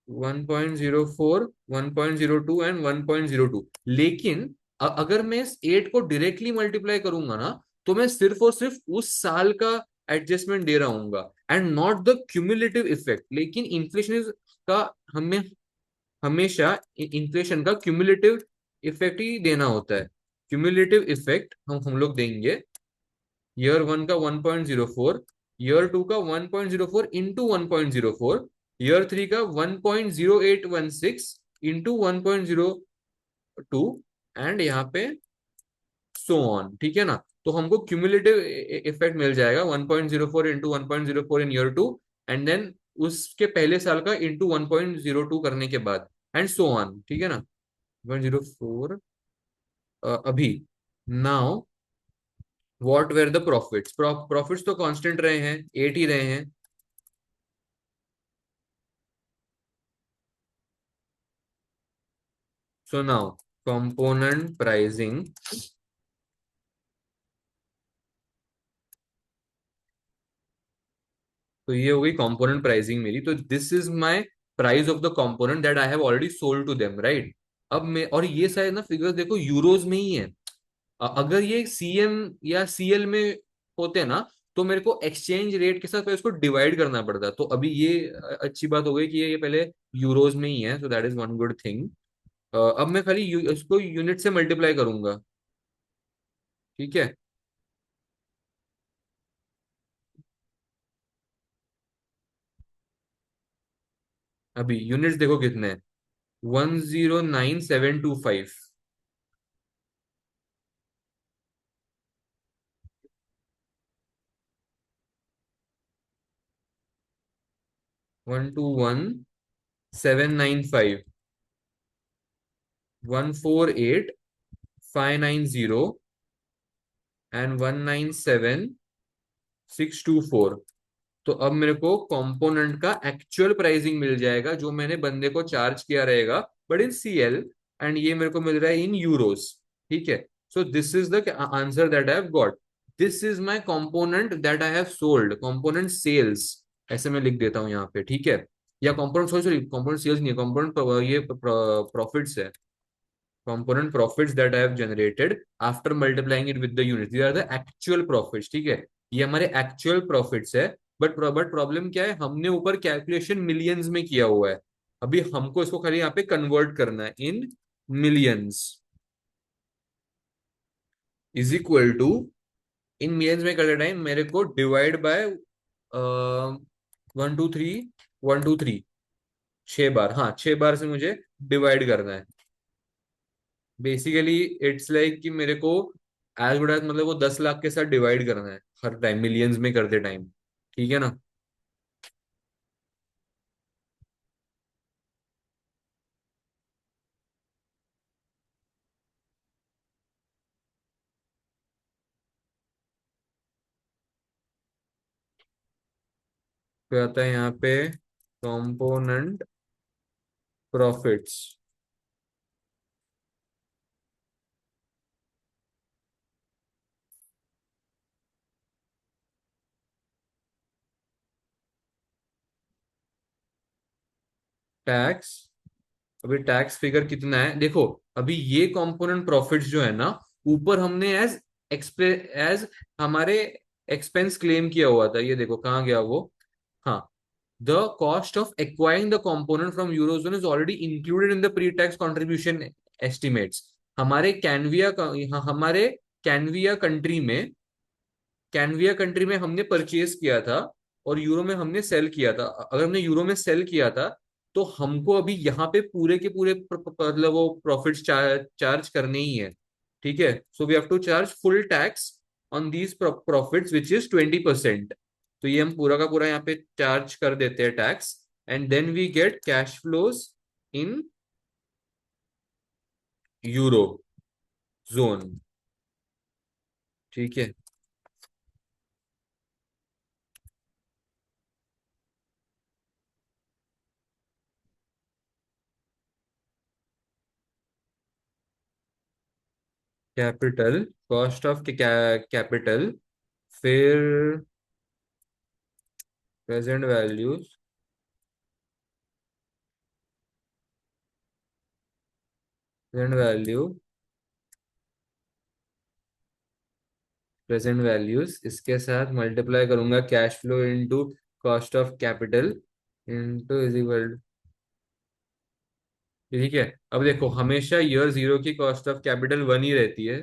1.04, 1.02 एंड 1.02। लेकिन अगर मैं इस 8 को डायरेक्टली मल्टीप्लाई करूंगा ना, तो मैं सिर्फ और सिर्फ उस साल का एडजस्टमेंट दे रहा हूँ and not the cumulative effect. लेकिन इन्फ्लेशन का हमें हमेशा इन्फ्लेशन का क्यूमुलेटिव इफेक्ट ही देना होता है। क्यूमुलेटिव इफेक्ट हम लोग देंगे ईयर 1 का 1.04, ईयर 2 का 1.04 इंटू 1.04, ईयर 3 का 1.0816 इंटू 1.02, एंड यहाँ पे सो ऑन, ठीक है ना। तो हमको क्यूमुलेटिव इफेक्ट मिल जाएगा 1.04 इंटू 1.04 इन ईयर 2, एंड देन उसके पहले साल का इंटू 1.02 करने के बाद, एंड सो ऑन, ठीक है ना। 104। अभी now what were the profits, profits तो कांस्टेंट रहे हैं, 8 ही रहे हैं। सो नाउ कंपोनेंट प्राइसिंग, तो ये हो गई कंपोनेंट प्राइसिंग मेरी। तो this is my price of the component that I have already sold to them, right. अब मैं, और ये सारे ना फिगर्स देखो यूरोज में ही है। अगर ये सीएम या सीएल में होते ना, तो मेरे को एक्सचेंज रेट के साथ पहले उसको डिवाइड करना पड़ता। तो अभी ये अच्छी बात हो गई कि ये पहले यूरोज में ही है, so that is one good thing. अब मैं खाली इसको यूनिट से मल्टीप्लाई करूंगा, ठीक है। अभी यूनिट्स देखो कितने हैं, 109725, 121795, 148590 एंड 197624। तो अब मेरे को कंपोनेंट का एक्चुअल प्राइसिंग मिल जाएगा जो मैंने बंदे को चार्ज किया रहेगा, बट इन सीएल, एंड ये मेरे को मिल रहा है इन यूरोस, ठीक है। So this is the answer that I have got. This is my component that I have sold, component sales, ऐसे मैं लिख देता हूँ यहाँ पे, ठीक है। या component, sorry sorry, component sales नहीं है, कंपोनेंट ये प्रॉफिट्स है। component profits that I have generated after multiplying it with the units, these are the actual profits, ठीक है। ये हमारे actual profits है। बट प्रॉब्लम क्या है, हमने ऊपर कैलकुलेशन मिलियंस में किया हुआ है। अभी हमको इसको खाली यहाँ पे कन्वर्ट करना है in millions, is equal to, in millions में करते टाइम मेरे को डिवाइड बाय 1 2 3, 1 2 3, 6 बार, हाँ 6 बार से मुझे डिवाइड करना है। बेसिकली इट्स लाइक कि मेरे को एज गुड एज, मतलब वो 10 लाख के साथ डिवाइड करना है हर टाइम मिलियंस में करते टाइम, ठीक है ना। फिर आता है यहाँ पे कंपोनेंट प्रॉफिट्स। टैक्स, अभी टैक्स फिगर कितना है देखो। अभी ये कंपोनेंट प्रॉफिट्स जो है ना, ऊपर हमने एज हमारे एक्सपेंस क्लेम किया हुआ था। ये देखो कहाँ गया वो। हाँ, the cost of acquiring the component from eurozone is already included in the pre tax contribution estimates. हमारे कैनविया हमारे कैनविया कंट्री में कैनविया कंट्री में हमने परचेज किया था और यूरो में हमने सेल किया था। अगर हमने यूरो में सेल किया था तो हमको अभी यहाँ पे पूरे के पूरे मतलब वो प्रॉफिट्स चार्ज करने ही है। ठीक है, so we have to charge full tax on these profits which is 20%। तो ये हम पूरा का पूरा यहाँ पे चार्ज कर देते हैं tax, and then we get cash flows in euro zone. ठीक है, कैपिटल, कॉस्ट ऑफ कैपिटल, फिर present values, present value, present values इसके साथ मल्टीप्लाई करूंगा cash flow into cost of capital into is equal. ठीक है, अब देखो हमेशा ईयर जीरो की कॉस्ट ऑफ कैपिटल वन ही रहती है।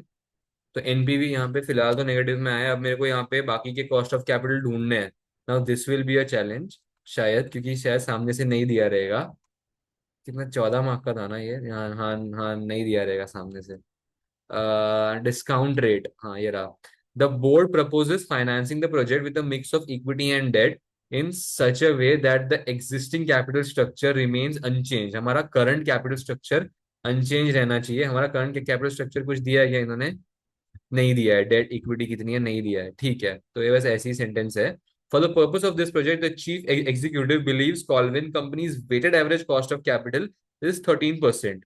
तो एनपीवी यहाँ पे फिलहाल तो नेगेटिव में आया। अब मेरे को यहाँ पे बाकी के कॉस्ट ऑफ कैपिटल ढूंढने हैं। Now this will be a challenge शायद, क्योंकि शायद सामने से नहीं दिया रहेगा। कितना 14 मार्क का था ना ये। हाँ हाँ हाँ, नहीं दिया रहेगा सामने से। डिस्काउंट रेट, हाँ ये रहा। The board proposes financing the project with a mix of equity and debt in such a way that the existing capital structure remains unchanged। हमारा करंट कैपिटल स्ट्रक्चर अनचेंज रहना चाहिए। हमारा करंट कैपिटल स्ट्रक्चर कुछ दिया है क्या इन्होंने? नहीं दिया है। डेट इक्विटी कितनी है? नहीं दिया है। ठीक है, तो ये बस ऐसी ही सेंटेंस है। For the purpose of this project the chief executive believes Colvin company's weighted average cost of capital is 13%,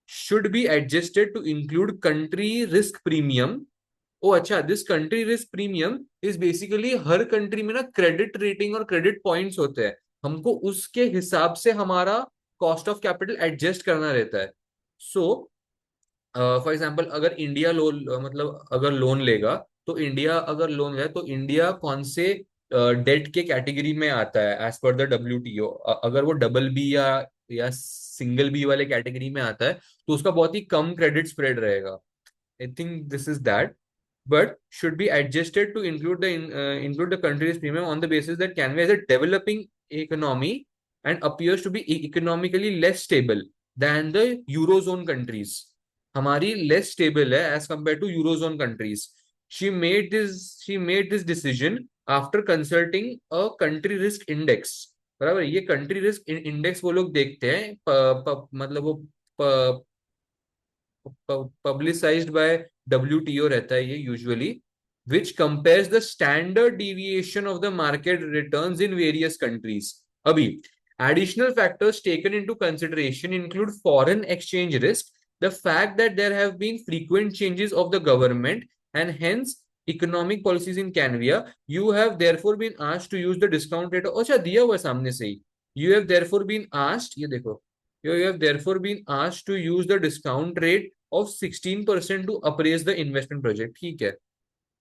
should be adjusted to include country risk premium। ओ अच्छा, this country risk premium is basically हर कंट्री में ना क्रेडिट रेटिंग और क्रेडिट पॉइंट्स होते हैं। हमको उसके हिसाब से हमारा कॉस्ट ऑफ कैपिटल एडजस्ट करना रहता है। सो फॉर एग्जांपल अगर इंडिया लोन मतलब अगर लोन लेगा, तो इंडिया अगर लोन ले तो इंडिया कौन से डेट के कैटेगरी में आता है एज पर द डब्ल्यूटीओ। अगर वो डबल बी या सिंगल बी वाले कैटेगरी में आता है तो उसका बहुत ही कम क्रेडिट स्प्रेड रहेगा। I think this is that, but should be adjusted to include the country's premium on the basis that Canada is a developing economy and appears to be economically less stable than the eurozone countries। हमारी less stable है as compared to eurozone countries। She made this decision after consulting a country risk index। बराबर, ये कंट्री रिस्क इंडेक्स वो लोग देखते हैं मतलब वो पब्लिसाइज्ड बाय डब्ल्यूटीओ रहता है ये usually, which compares the standard deviation of the market returns in various countries. अभी additional factors taken into consideration include foreign exchange risk, the fact that there have been frequent changes of the government and hence economic policies in Canvia. You have therefore been asked to use the discount rate. अच्छा, दिया हुआ है सामने से ही। You have therefore been asked, ये देखो, you have therefore been asked to use the discount rate of 16% to appraise the investment project। ठीक है,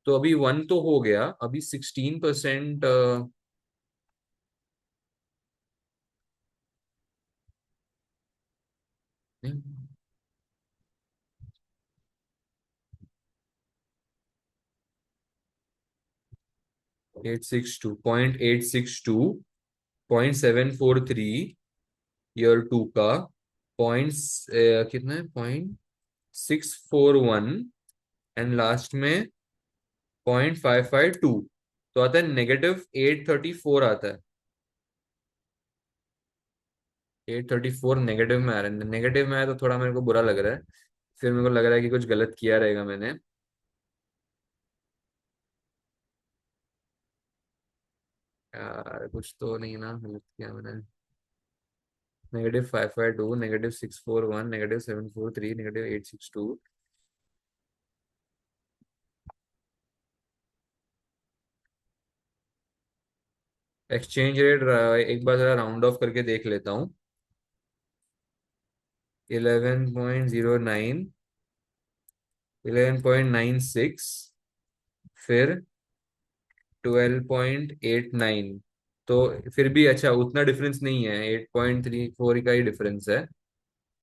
तो अभी वन तो हो गया, अभी 16%। 862.862.743 ईयर 2 का पॉइंट कितना है? 0.641 एंड लास्ट में 0.552। तो आता है -834 आता है। 834 नेगेटिव में आ रहा है। नेगेटिव में आया तो थोड़ा मेरे को बुरा लग रहा है। फिर मेरे को लग रहा है कि कुछ गलत किया रहेगा मैंने। यार कुछ तो नहीं ना गलत किया मैंने। -552, -641, -743, -862। एक्सचेंज रेट एक बार जरा राउंड ऑफ करके देख लेता हूँ। 11.09, 11.96, फिर 12.89। तो फिर भी अच्छा उतना डिफरेंस नहीं है, 8.34 का ही डिफरेंस है।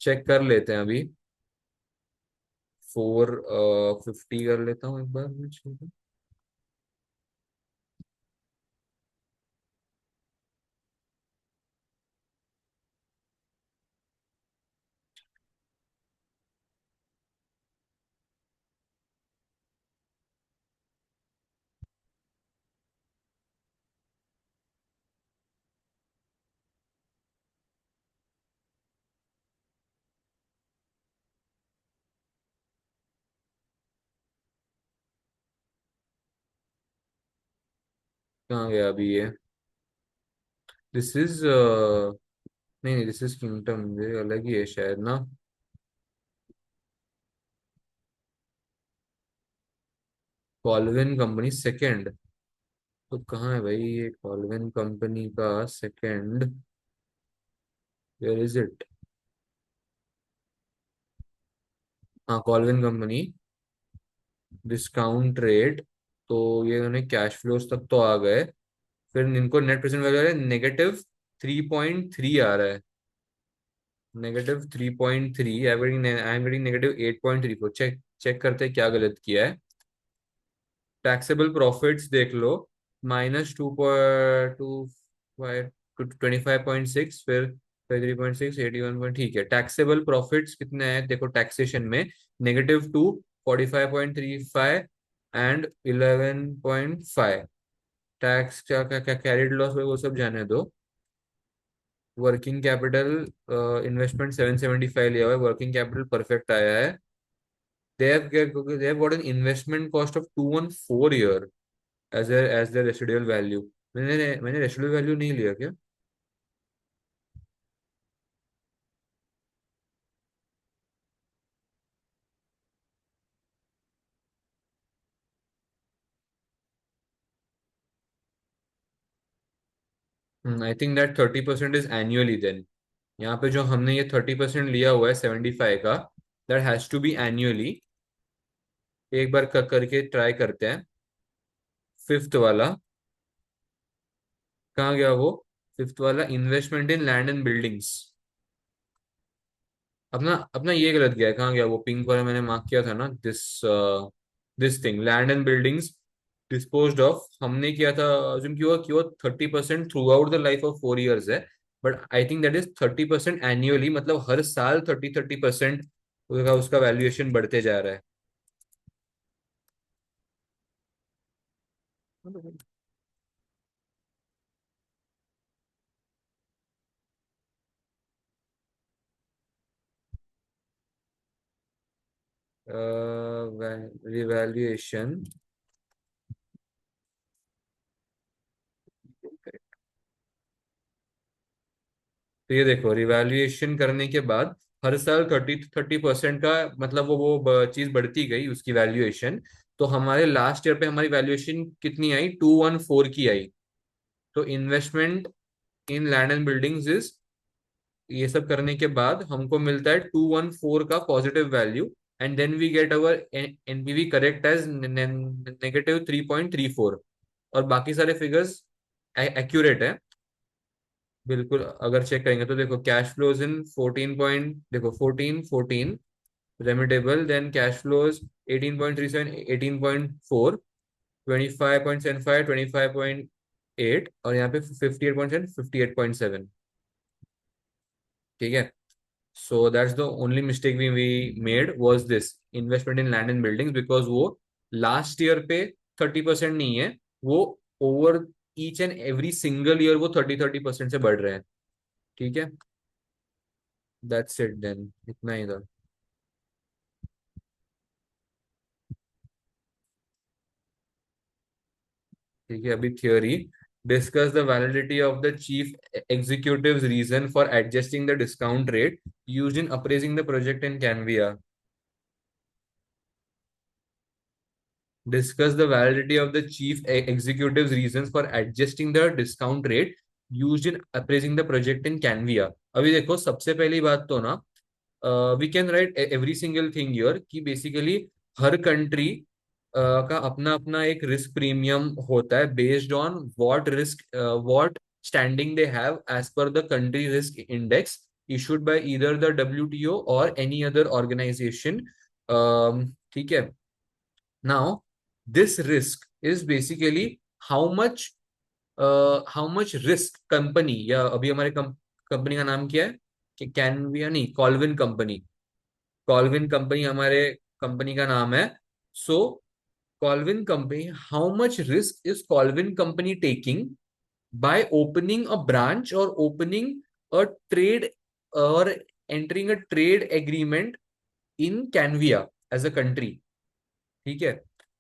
चेक कर लेते हैं अभी। 450 कर लेता हूँ एक बार मैं। कहाँ गया अभी ये? दिस इज नहीं नहीं, दिस इज किंगडम, ये अलग ही है शायद ना। Colvin company second. तो कहाँ है भाई ये कॉल्विन कंपनी का सेकंड? Where is it? हाँ, कॉल्विन कंपनी डिस्काउंट रेट। तो ये उन्हें कैश फ्लोज तक तो आ गए। फिर इनको नेट प्रेजेंट वैल्यू आ रहा है -3.3 आ रहा है। -3.3। I am getting -8.34। Check check करते हैं क्या गलत किया है। टैक्सेबल प्रॉफिट्स देख लो। -2.25, 25.6, फिर 3.6, 81 पॉइंट। ठीक है, टैक्सेबल प्रॉफिट्स कितने हैं देखो टैक्सेशन में। -2, 45.35 एंड 11.5। टैक्स क्या क्या क्या कैरिड लॉस वो सब जाने दो। वर्किंग कैपिटल इन्वेस्टमेंट 775 लिया हुआ है, वर्किंग कैपिटल परफेक्ट आया है। They have got an investment cost of 214 year as their residual value। मैंने रेसिडुअल वैल्यू नहीं लिया क्या? I think that 30% is annually then. यहाँ पे जो हमने ये 30% लिया हुआ है 75 का, that has to be annually. एक बार करके ट्राई करते हैं। फिफ्थ वाला कहाँ गया वो? फिफ्थ वाला investment in land and buildings. अपना अपना ये गलत गया है, कहाँ गया वो पिंक वाला मैंने मार्क किया था ना, this thing land and buildings disposed of हमने किया था। अज्यूम कि वो 30% throughout the life of 4 years है। But I think that is 30% annually, मतलब हर साल 30-30% उसका वैल्यूएशन बढ़ते जा रहा है। रिवैल्यूएशन। तो ये देखो रिवैल्यूएशन करने के बाद हर साल 30-30% का, मतलब वो चीज बढ़ती गई उसकी वैल्यूएशन। तो हमारे लास्ट ईयर पे हमारी वैल्यूएशन कितनी आई? 214 की आई। तो investment in land and buildings is, ये सब करने के बाद हमको मिलता है 214 का positive value. And then we get our NPV correct as -3.34। और बाकी सारे फिगर्स एक्यूरेट है। बिल्कुल, अगर चेक करेंगे तो देखो कैश फ्लोज इन 14 पॉइंट, देखो 14 14 रेमिटेबल, देन कैश फ्लोज 18.37, 18.4, 25.75, 25.8, और यहाँ पे 58.7, 58.7। ठीक है। So that's the only mistake we made was this investment in land and buildings, because वो लास्ट ईयर पे 30% नहीं है, वो over each and every single year वो 30-30% से बढ़ रहे हैं। ठीक है, दैट्स इट देन, इतना ही था। ठीक है, अभी theory. Discuss the validity of the chief executive's reason for adjusting the discount rate used in appraising the project in Canvia. Discuss the validity of the chief executive's reasons for adjusting the discount rate used in appraising the project in Canvia. अभी देखो सबसे पहली बात तो ना we can write every single thing here कि बेसिकली हर कंट्री का अपना अपना एक रिस्क प्रीमियम होता है based on what standing they have as per the country risk index issued by either the WTO or any other organization. ठीक है. Now, this risk is basically how much risk company या अभी हमारे कंपनी का नाम क्या है कि कैनविया नहीं कॉल्विन कंपनी. कॉल्विन कंपनी हमारे कंपनी का नाम है. So Colvin company how much risk is Colvin company taking by opening a branch or opening a trade or entering a trade agreement in Canvia as a country. ठीक है.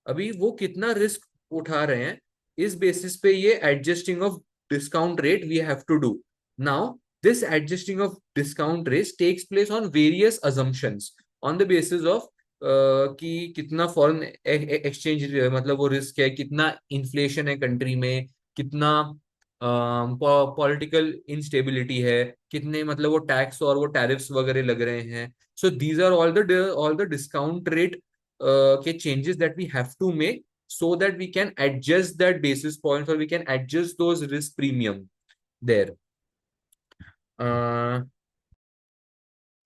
अभी वो कितना रिस्क उठा रहे हैं इस बेसिस पे ये adjusting of discount rate we have to do. Now this adjusting of discount rate takes place on various assumptions on the basis of कि कितना फॉरेन एक्सचेंज मतलब वो रिस्क है, कितना इन्फ्लेशन है कंट्री में, कितना पॉलिटिकल इंस्टेबिलिटी है, कितने मतलब वो टैक्स और वो टैरिफ्स वगैरह लग रहे हैं. So these are all the discount rate changes that we have to make so that we can adjust that basis points or we can adjust those risk premium there.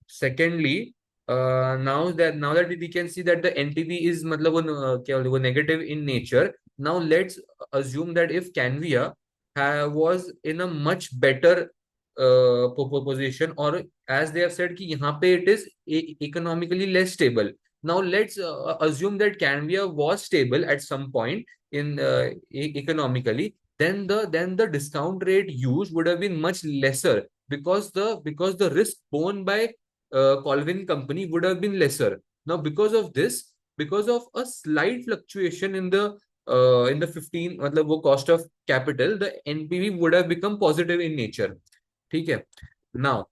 Secondly, now that we can see that the NPV is मतलब वो negative in nature. Now let's assume that if Canvia was in a much better position, or as they have said कि यहाँ पे it is economically less stable. Now let's assume that Canvia was stable at some point in economically. Then the discount rate used would have been much lesser because the risk borne by Colvin company would have been lesser. Now, because of this, because of a slight fluctuation in the 15 मतलब वो cost of capital, the NPV would have become positive in nature. ठीक है. Now,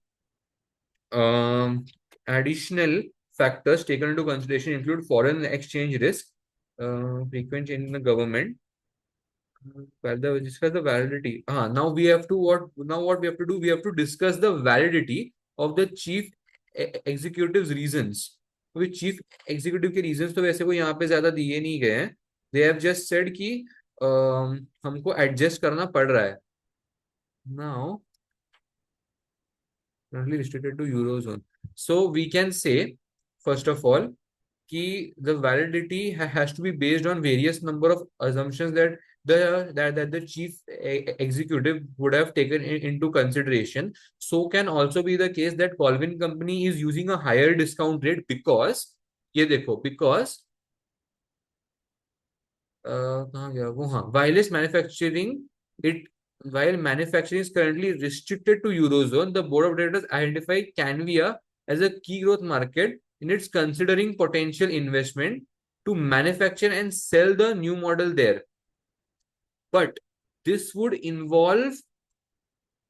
additional factors taken into consideration include foreign exchange risk, frequent change in the government. Discuss the validity. Now we have to what we have to do? We have to discuss the validity of the chief executive's reasons. तो चीफ एग्जीक्यूटिव के रीजंस तो वैसे कोई यहाँ पे ज्यादा दिए नहीं गए हैं. दे हैव जस्ट सेड कि हमको एडजस्ट करना पड़ रहा है. Now currently restricted to eurozone. So we can say first of all कि the validity has to be based on various number of assumptions that the chief executive would have taken into consideration. So can also be the case that Colvin company is using a higher discount rate because ये देखो because कहाँ गया वो it while manufacturing is currently restricted to eurozone, the board of directors identify Canvia as a key growth market in its considering potential investment to manufacture and sell the new model there. But this would involve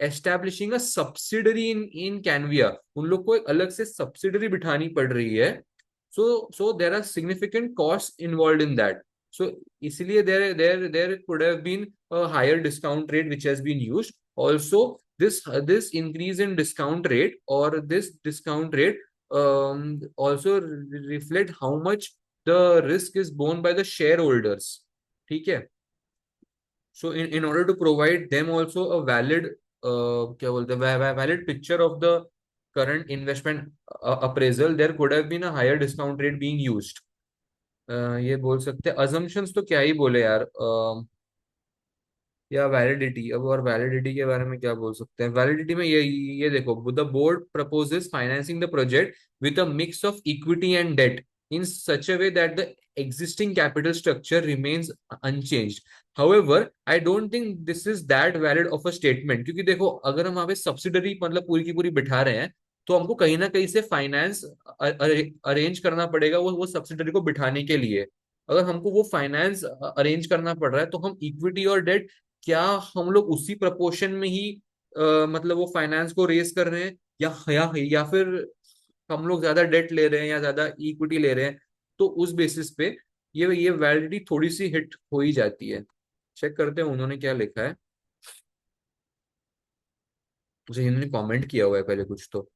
establishing a subsidiary in Canvia. उन लोग को एक अलग से subsidiary बिठानी पड़ रही है. So there are significant costs involved in that. So इसलिए there could have been a higher discount rate which has been used. Also, this increase in discount rate or this discount rate also reflect how much the risk is borne by the shareholders. ठीक है. So in order to provide them also a valid क्या बोलते हैं valid picture of the current investment appraisal, there could have been a higher discount rate being used. ये बोल सकते हैं assumptions तो क्या ही बोले यार. या वैलिडिटी. अब और वैलिडिटी के बारे में क्या बोल सकते हैं. वैलिडिटी में ये देखो the board proposes financing the project with a mix of equity and debt in such a way that the existing capital structure remains unchanged. However, I don't think this is that valid of a statement क्योंकि देखो अगर हम वहां पे सब्सिडरी मतलब पूरी की पूरी बिठा रहे हैं तो हमको कहीं ना कहीं से फाइनेंस अरेंज करना पड़ेगा वो सब्सिडरी को बिठाने के लिए. अगर हमको वो फाइनेंस अरेंज करना पड़ रहा है तो हम इक्विटी और डेट क्या हम लोग उसी प्रपोर्शन में ही मतलब वो फाइनेंस को रेस कर रहे हैं, या फिर हम लोग ज्यादा डेट ले रहे हैं या ज्यादा इक्विटी ले रहे हैं, तो उस बेसिस पे ये वैलिडिटी थोड़ी सी हिट हो ही जाती है। चेक करते हैं उन्होंने क्या लिखा है। मुझे इन्होंने कमेंट किया हुआ है पहले कुछ तो।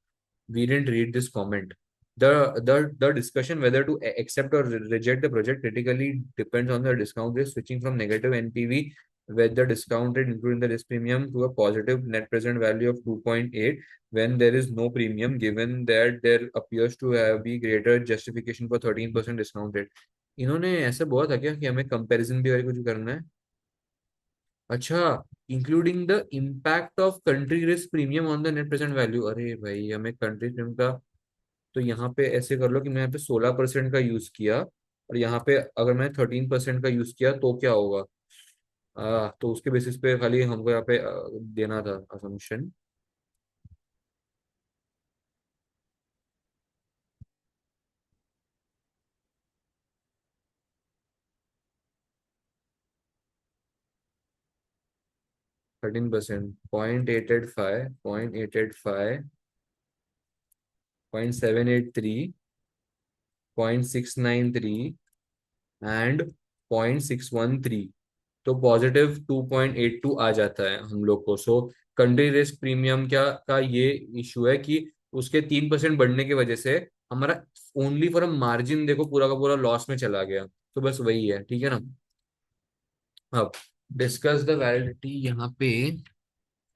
We didn't read this comment. The discussion whether to accept or reject the project critically depends on the discount rate switching from negative NPV with the discount rate including the risk premium to a positive net present value of 2.8 when there is no premium, given that there appears to have be greater justification for 13% discount rate. इन्होंने ऐसा बोला था क्या कि हमें कंपैरिजन भी कुछ करना है? अच्छा, including the impact of country risk premium on the net present value. अरे भाई, हमें कंट्री प्रीमियम का, तो यहाँ पे ऐसे कर लो कि मैं यहाँ पे 16% का यूज किया, और यहाँ पे अगर मैं 13% का यूज किया तो क्या होगा? तो उसके बेसिस पे खाली हमको यहाँ पे देना था असम्पशन। 13%, 0.885, 0.885, 0.783, 0.693 एंड 0.613, तो पॉजिटिव 2.82 आ जाता है हम लोग को। सो कंट्री रिस्क प्रीमियम क्या का ये इशू है कि उसके 3% बढ़ने की वजह से हमारा ओनली फॉर अ मार्जिन देखो पूरा का पूरा लॉस में चला गया। तो बस वही है, ठीक है ना। अब डिस्कस द वैलिडिटी, यहाँ पे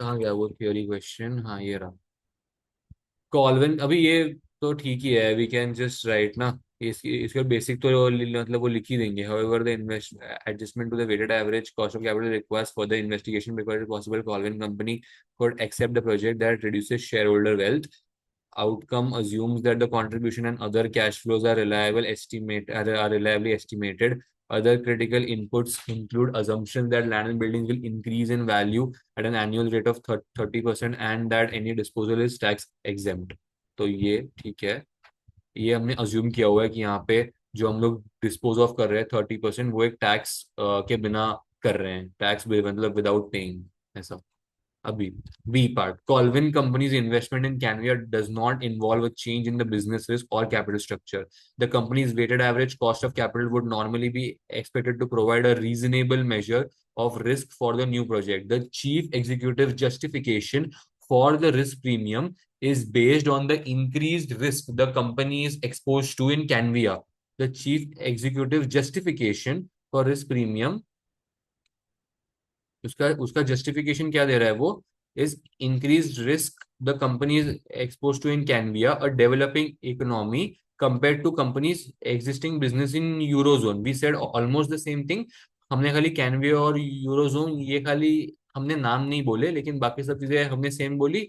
कहाँ गया वो थ्योरी क्वेश्चन? हाँ, ये रहा। कॉल्विन, अभी ये तो ठीक ही है, वी कैन जस्ट राइट ना। इसके बेसिक तो मतलब वो लिख ही देंगे। However, the invest adjustment to the weighted average cost of capital requires further investigation because it's possible Colvin company could accept the project that reduces shareholder wealth. Outcome assumes that the contribution and other cash flows are reliably estimated. Other critical inputs include assumptions that land and buildings will increase in value at an annual rate of 30% and that any disposal is tax exempt. तो ये ठीक है, ये हमने अज्यूम किया हुआ है कि यहाँ पे जो हम लोग डिस्पोज ऑफ कर रहे हैं 30%, वो एक टैक्स के बिना कर रहे हैं, टैक्स मतलब विदाउट पेइंग, ऐसा। Abhi. B part. Colvin Company's investment in Canvia does not involve a change in the business risk or capital structure. The company's weighted average cost of capital would normally be expected to provide a reasonable measure of risk for the new project. The chief executive justification for the risk premium is based on the increased risk the company is exposed to in Canvia. The chief executive justification for risk premium, उसका उसका जस्टिफिकेशन क्या दे रहा है वो? Is increase risk the company is expose to in Canvia a developing economy compare to companies existing business in eurozone. We said almost the same thing. हमने खाली कैनविया और यूरोजोन ये खाली हमने नाम नहीं बोले, लेकिन बाकी सब चीजें हमने सेम बोली।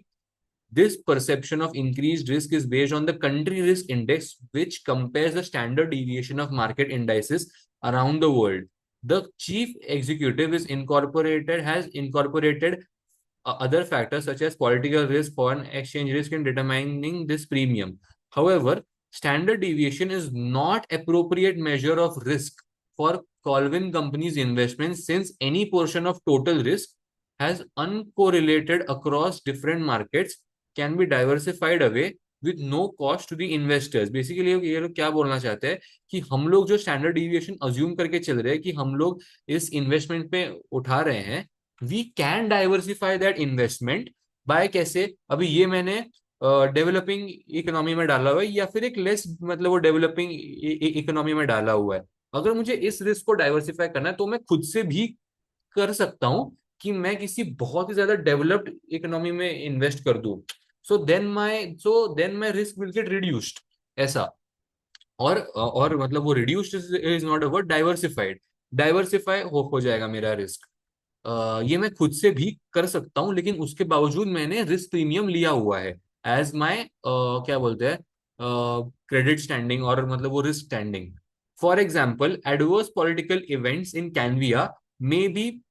This perception of increased risk is based on the country risk index, which compares the standard deviation of market indices around the world. The chief executive has incorporated other factors such as political risk, foreign exchange risk in determining this premium. However, standard deviation is not appropriate measure of risk for Colvin Company's investments since any portion of total risk has uncorrelated across different markets can be diversified away with no cost to the investors. Basically ये लोग क्या बोलना चाहते हैं कि हम लोग जो स्टैंडर्ड डिविएशन अज्यूम करके चल रहे हैं कि हम लोग इस इन्वेस्टमेंट पे उठा रहे हैं, we can diversify that investment by कैसे? अभी ये मैंने डेवलपिंग इकोनॉमी में डाला हुआ है या फिर एक लेस मतलब वो डेवलपिंग इकोनॉमी में डाला हुआ है। अगर मुझे इस रिस्क को डाइवर्सिफाई करना है तो मैं खुद से भी कर सकता हूं कि मैं किसी बहुत ही ज्यादा डेवलप्ड इकोनॉमी में इन्वेस्ट कर दूं। So then my risk will get reduced, ऐसा। और मतलब वो reduced is not a word, diversified, diversify हो जाएगा मेरा रिस्क। ये मैं खुद से भी कर सकता हूँ, लेकिन उसके बावजूद मैंने रिस्क प्रीमियम लिया हुआ है एज माई क्या बोलते हैं क्रेडिट स्टैंडिंग, और मतलब वो risk standing. For example, adverse political events in Canvia may be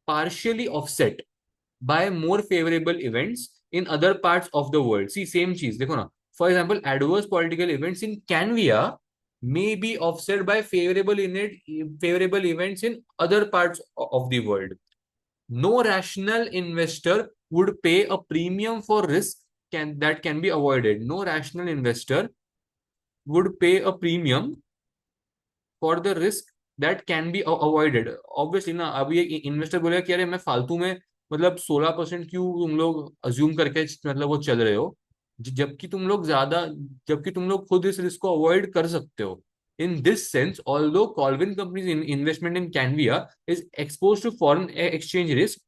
partially offset by more favorable events in other parts of the world. See, same चीज देखो ना। For example, adverse political events in Canvia may be offset by favorable events in other parts of the world. No rational investor would pay a premium for risk that can be avoided. No rational investor would pay a premium for the risk that can be avoided. Obviously ना, अभी एक इन्वेस्टर बोलेगा कि अरे मैं फालतू में मतलब 16% क्यों तुम लोग अज्यूम करके मतलब वो चल रहे हो, जबकि तुम लोग ज्यादा, जबकि तुम लोग खुद इस रिस्क को अवॉइड कर सकते हो. In this sense, although Colvin companies investment in Canvia is expose to foreign exchange risk,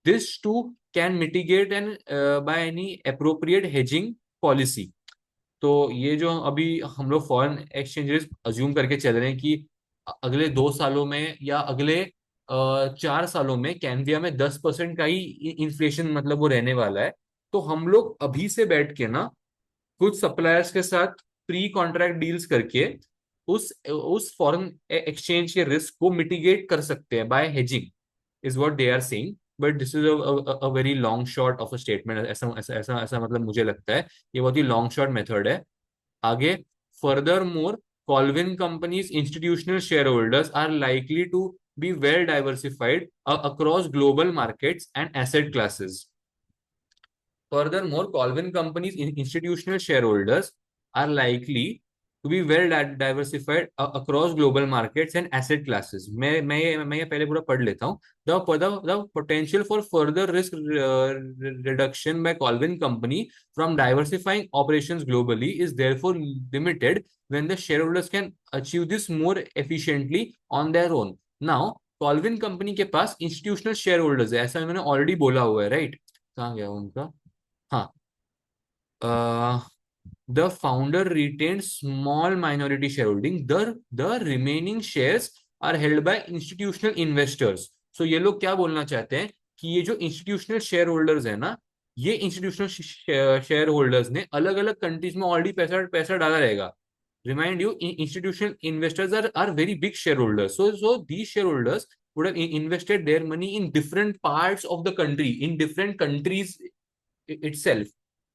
this too can mitigate and by any appropriate hedging policy. तो ये जो अभी हम लोग फॉरेन एक्सचेंज रिस्क अज्यूम करके चल रहे हैं कि अगले 2 सालों में या अगले 4 सालों में कैनविया में 10% का ही इन्फ्लेशन मतलब वो रहने वाला है. तो हम लोग अभी से बैठ के ना कुछ सप्लायर्स के साथ प्री कॉन्ट्रैक्ट डील्स करके उस फॉरेन एक्सचेंज के रिस्क को मिटिगेट कर सकते हैं by hedging, is what they are saying. But this is a very long shot of a statement. ऐसा ऐसा ऐसा ऐसा मतलब मुझे लगता है ये बहुत ही लॉन्ग शॉट मेथड है. आगे, furthermore, Colvin company's institutional shareholders are likely to be well diversified across global markets and asset classes. Furthermore, Colvin Company's institutional shareholders are likely to be well diversified across global markets and asset classes. मैं ये पहले पूरा पढ़ लेता हूँ. The potential for further risk reduction by Colvin Company from diversifying operations globally is therefore limited when the shareholders can achieve this more efficiently on their own. Now, Colvin Company के पास institutional shareholders है, ऐसा मैंने ऑलरेडी बोला हुआ है, राइट? कहाँ गया उनका? हाँ. The founder retained small minority shareholding. The remaining shares are held by institutional investors. So ये लोग क्या बोलना चाहते हैं कि ये जो इंस्टीट्यूशनल शेयर होल्डर्स है ना, ये इंस्टीट्यूशनल शेयर होल्डर्स ने अलग अलग कंट्रीज में ऑलरेडी पैसा पैसा डाला रहेगा. Remind you, institutional investors are very big shareholders. So these shareholders would have invested their money in different parts of the country, in different countries itself.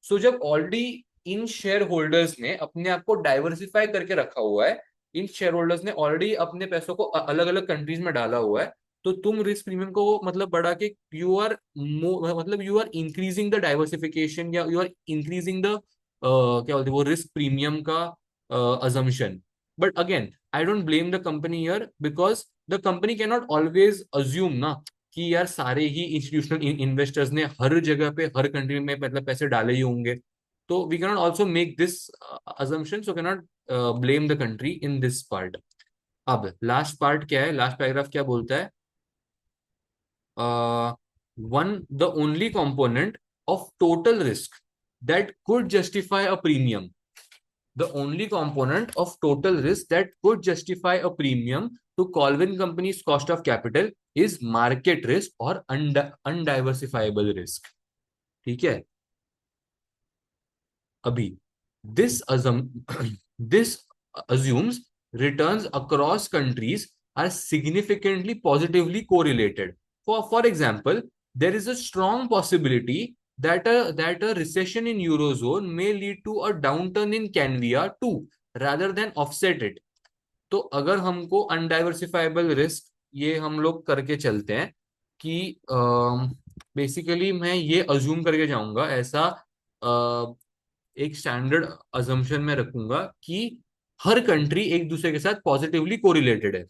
सो जब ऑलरेडी इन शेयर होल्डर्स ने अपने आप को डाइवर्सिफाई करके रखा हुआ है, इन शेयर होल्डर्स ने ऑलरेडी अपने पैसों को अलग अलग कंट्रीज में डाला हुआ है, तो तुम रिस्क प्रीमियम को मतलब बढ़ा के यू आर मतलब you are increasing the diversification या यू आर इंक्रीजिंग द क्या बोलते हैं वो रिस्क प्रीमियम का assumption. But again, I don't blame the company here because the company cannot always assume ना कि यार सारे ही इंस्टीट्यूशनल इन्वेस्टर्स ने हर जगह पे हर कंट्री में मतलब पैसे डाले ही होंगे. तो we cannot also make this assumption, so cannot blame the country in this part. अब लास्ट पार्ट क्या है, लास्ट पैराग्राफ क्या बोलता है? One the only component of total risk that could justify a premium, the only component of total risk that could justify a premium to Colvin Company's cost of capital is market risk or undiversifiable risk. ठीक है. अभी this assum this assumes returns across countries are significantly positively correlated. For example, there is a strong possibility that a recession in eurozone may lead to a downturn in Canvia too, rather than offset it. तो अगर हमको अनडाइवर्सिफाइबल रिस्क ये हम लोग करके चलते हैं कि बेसिकली मैं ये अज्यूम करके जाऊंगा ऐसा, एक स्टैंडर्ड अजम्पशन में रखूंगा कि हर कंट्री एक दूसरे के साथ पॉजिटिवली कोरिलेटेड है,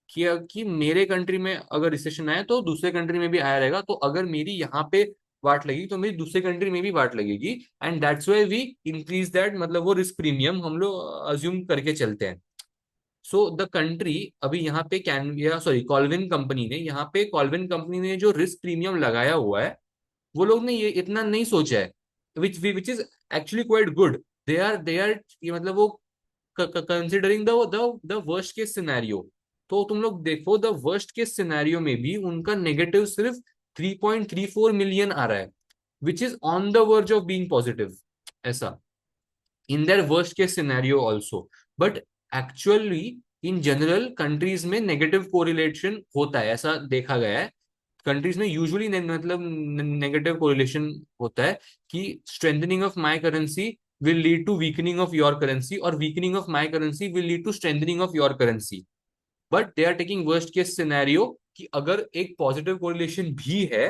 कि मेरे कंट्री में अगर रिसेशन आए तो दूसरे कंट्री में भी आया रहेगा, तो अगर मेरी यहाँ पे वाट लगी तो मेरी दूसरे कंट्री में भी वाट लगेगी. And that's why we increase that, मतलब वो रिस्क प्रीमियम हम लोग अज्यूम करके चलते हैं. सो द कंट्री अभी यहाँ पे कैनविया सॉरी कॉल्विन कंपनी ने यहाँ पे कॉल्विन कंपनी ने जो रिस्क प्रीमियम लगाया हुआ है, वो लोग ने ये इतना नहीं सोचा है, which is actually quite good. They are ये मतलब वो considering the worst case scenario. तो तुम लोग देखो, द वर्स्ट केस सिनेरियो में भी उनका नेगेटिव सिर्फ 3.34 मिलियन आ रहा है, which is on the verge of being positive, ऐसा in their worst case scenario also. But actually in general countries में नेगेटिव कोरिलेशन होता है, ऐसा देखा गया है. कंट्रीज में यूजुअली मतलब नेगेटिव कोरिलेशन होता है कि strengthening of my currency will lead to weakening of your currency or weakening of my currency will lead to strengthening of your currency. But they are taking worst case scenario कि अगर एक पॉजिटिव कोरिलेशन भी है,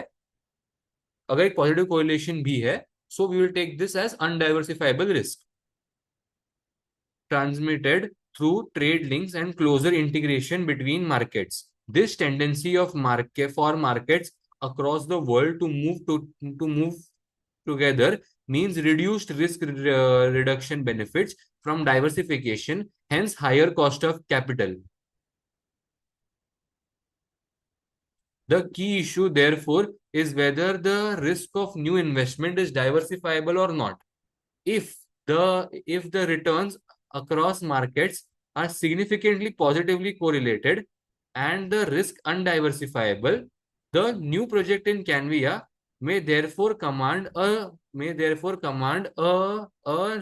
अगर एक पॉजिटिव कोरिलेशन भी है, so we will take this as undiversifiable risk transmitted through trade links and closer integration between markets. This tendency of market for markets across the world to move together means reduced risk reduction benefits from diversification, hence higher cost of capital. The key issue, therefore, is whether the risk of new investment is diversifiable or not. If the returns across markets are significantly positively correlated and the risk undiversifiable, the new project in Canvia may therefore command a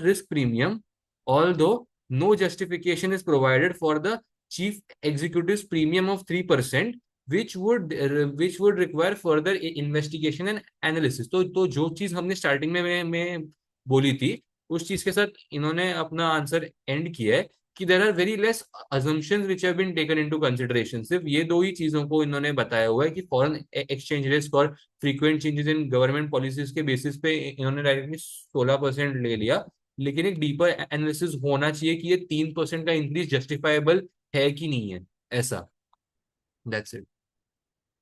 risk premium, although no justification is provided for the chief executive's premium of 3%, which would require further investigation and analysis. तो जो चीज हमने स्टार्टिंग में बोली थी, उस चीज के साथ इन्होंने अपना आंसर एंड किया है कि there are very less assumptions which have been taken into consideration. सिर्फ ये दो ही चीजों को इन्होंने बताया हुआ है कि फॉरेन एक्सचेंज रिस्क और frequent changes in government policies के बेसिस पे इन्होंने डायरेक्टली 16% ले लिया, लेकिन एक डीपर एनालिसिस होना चाहिए कि ये 3% का इंक्रीज जस्टिफाइबल है कि नहीं है, ऐसा. That's it.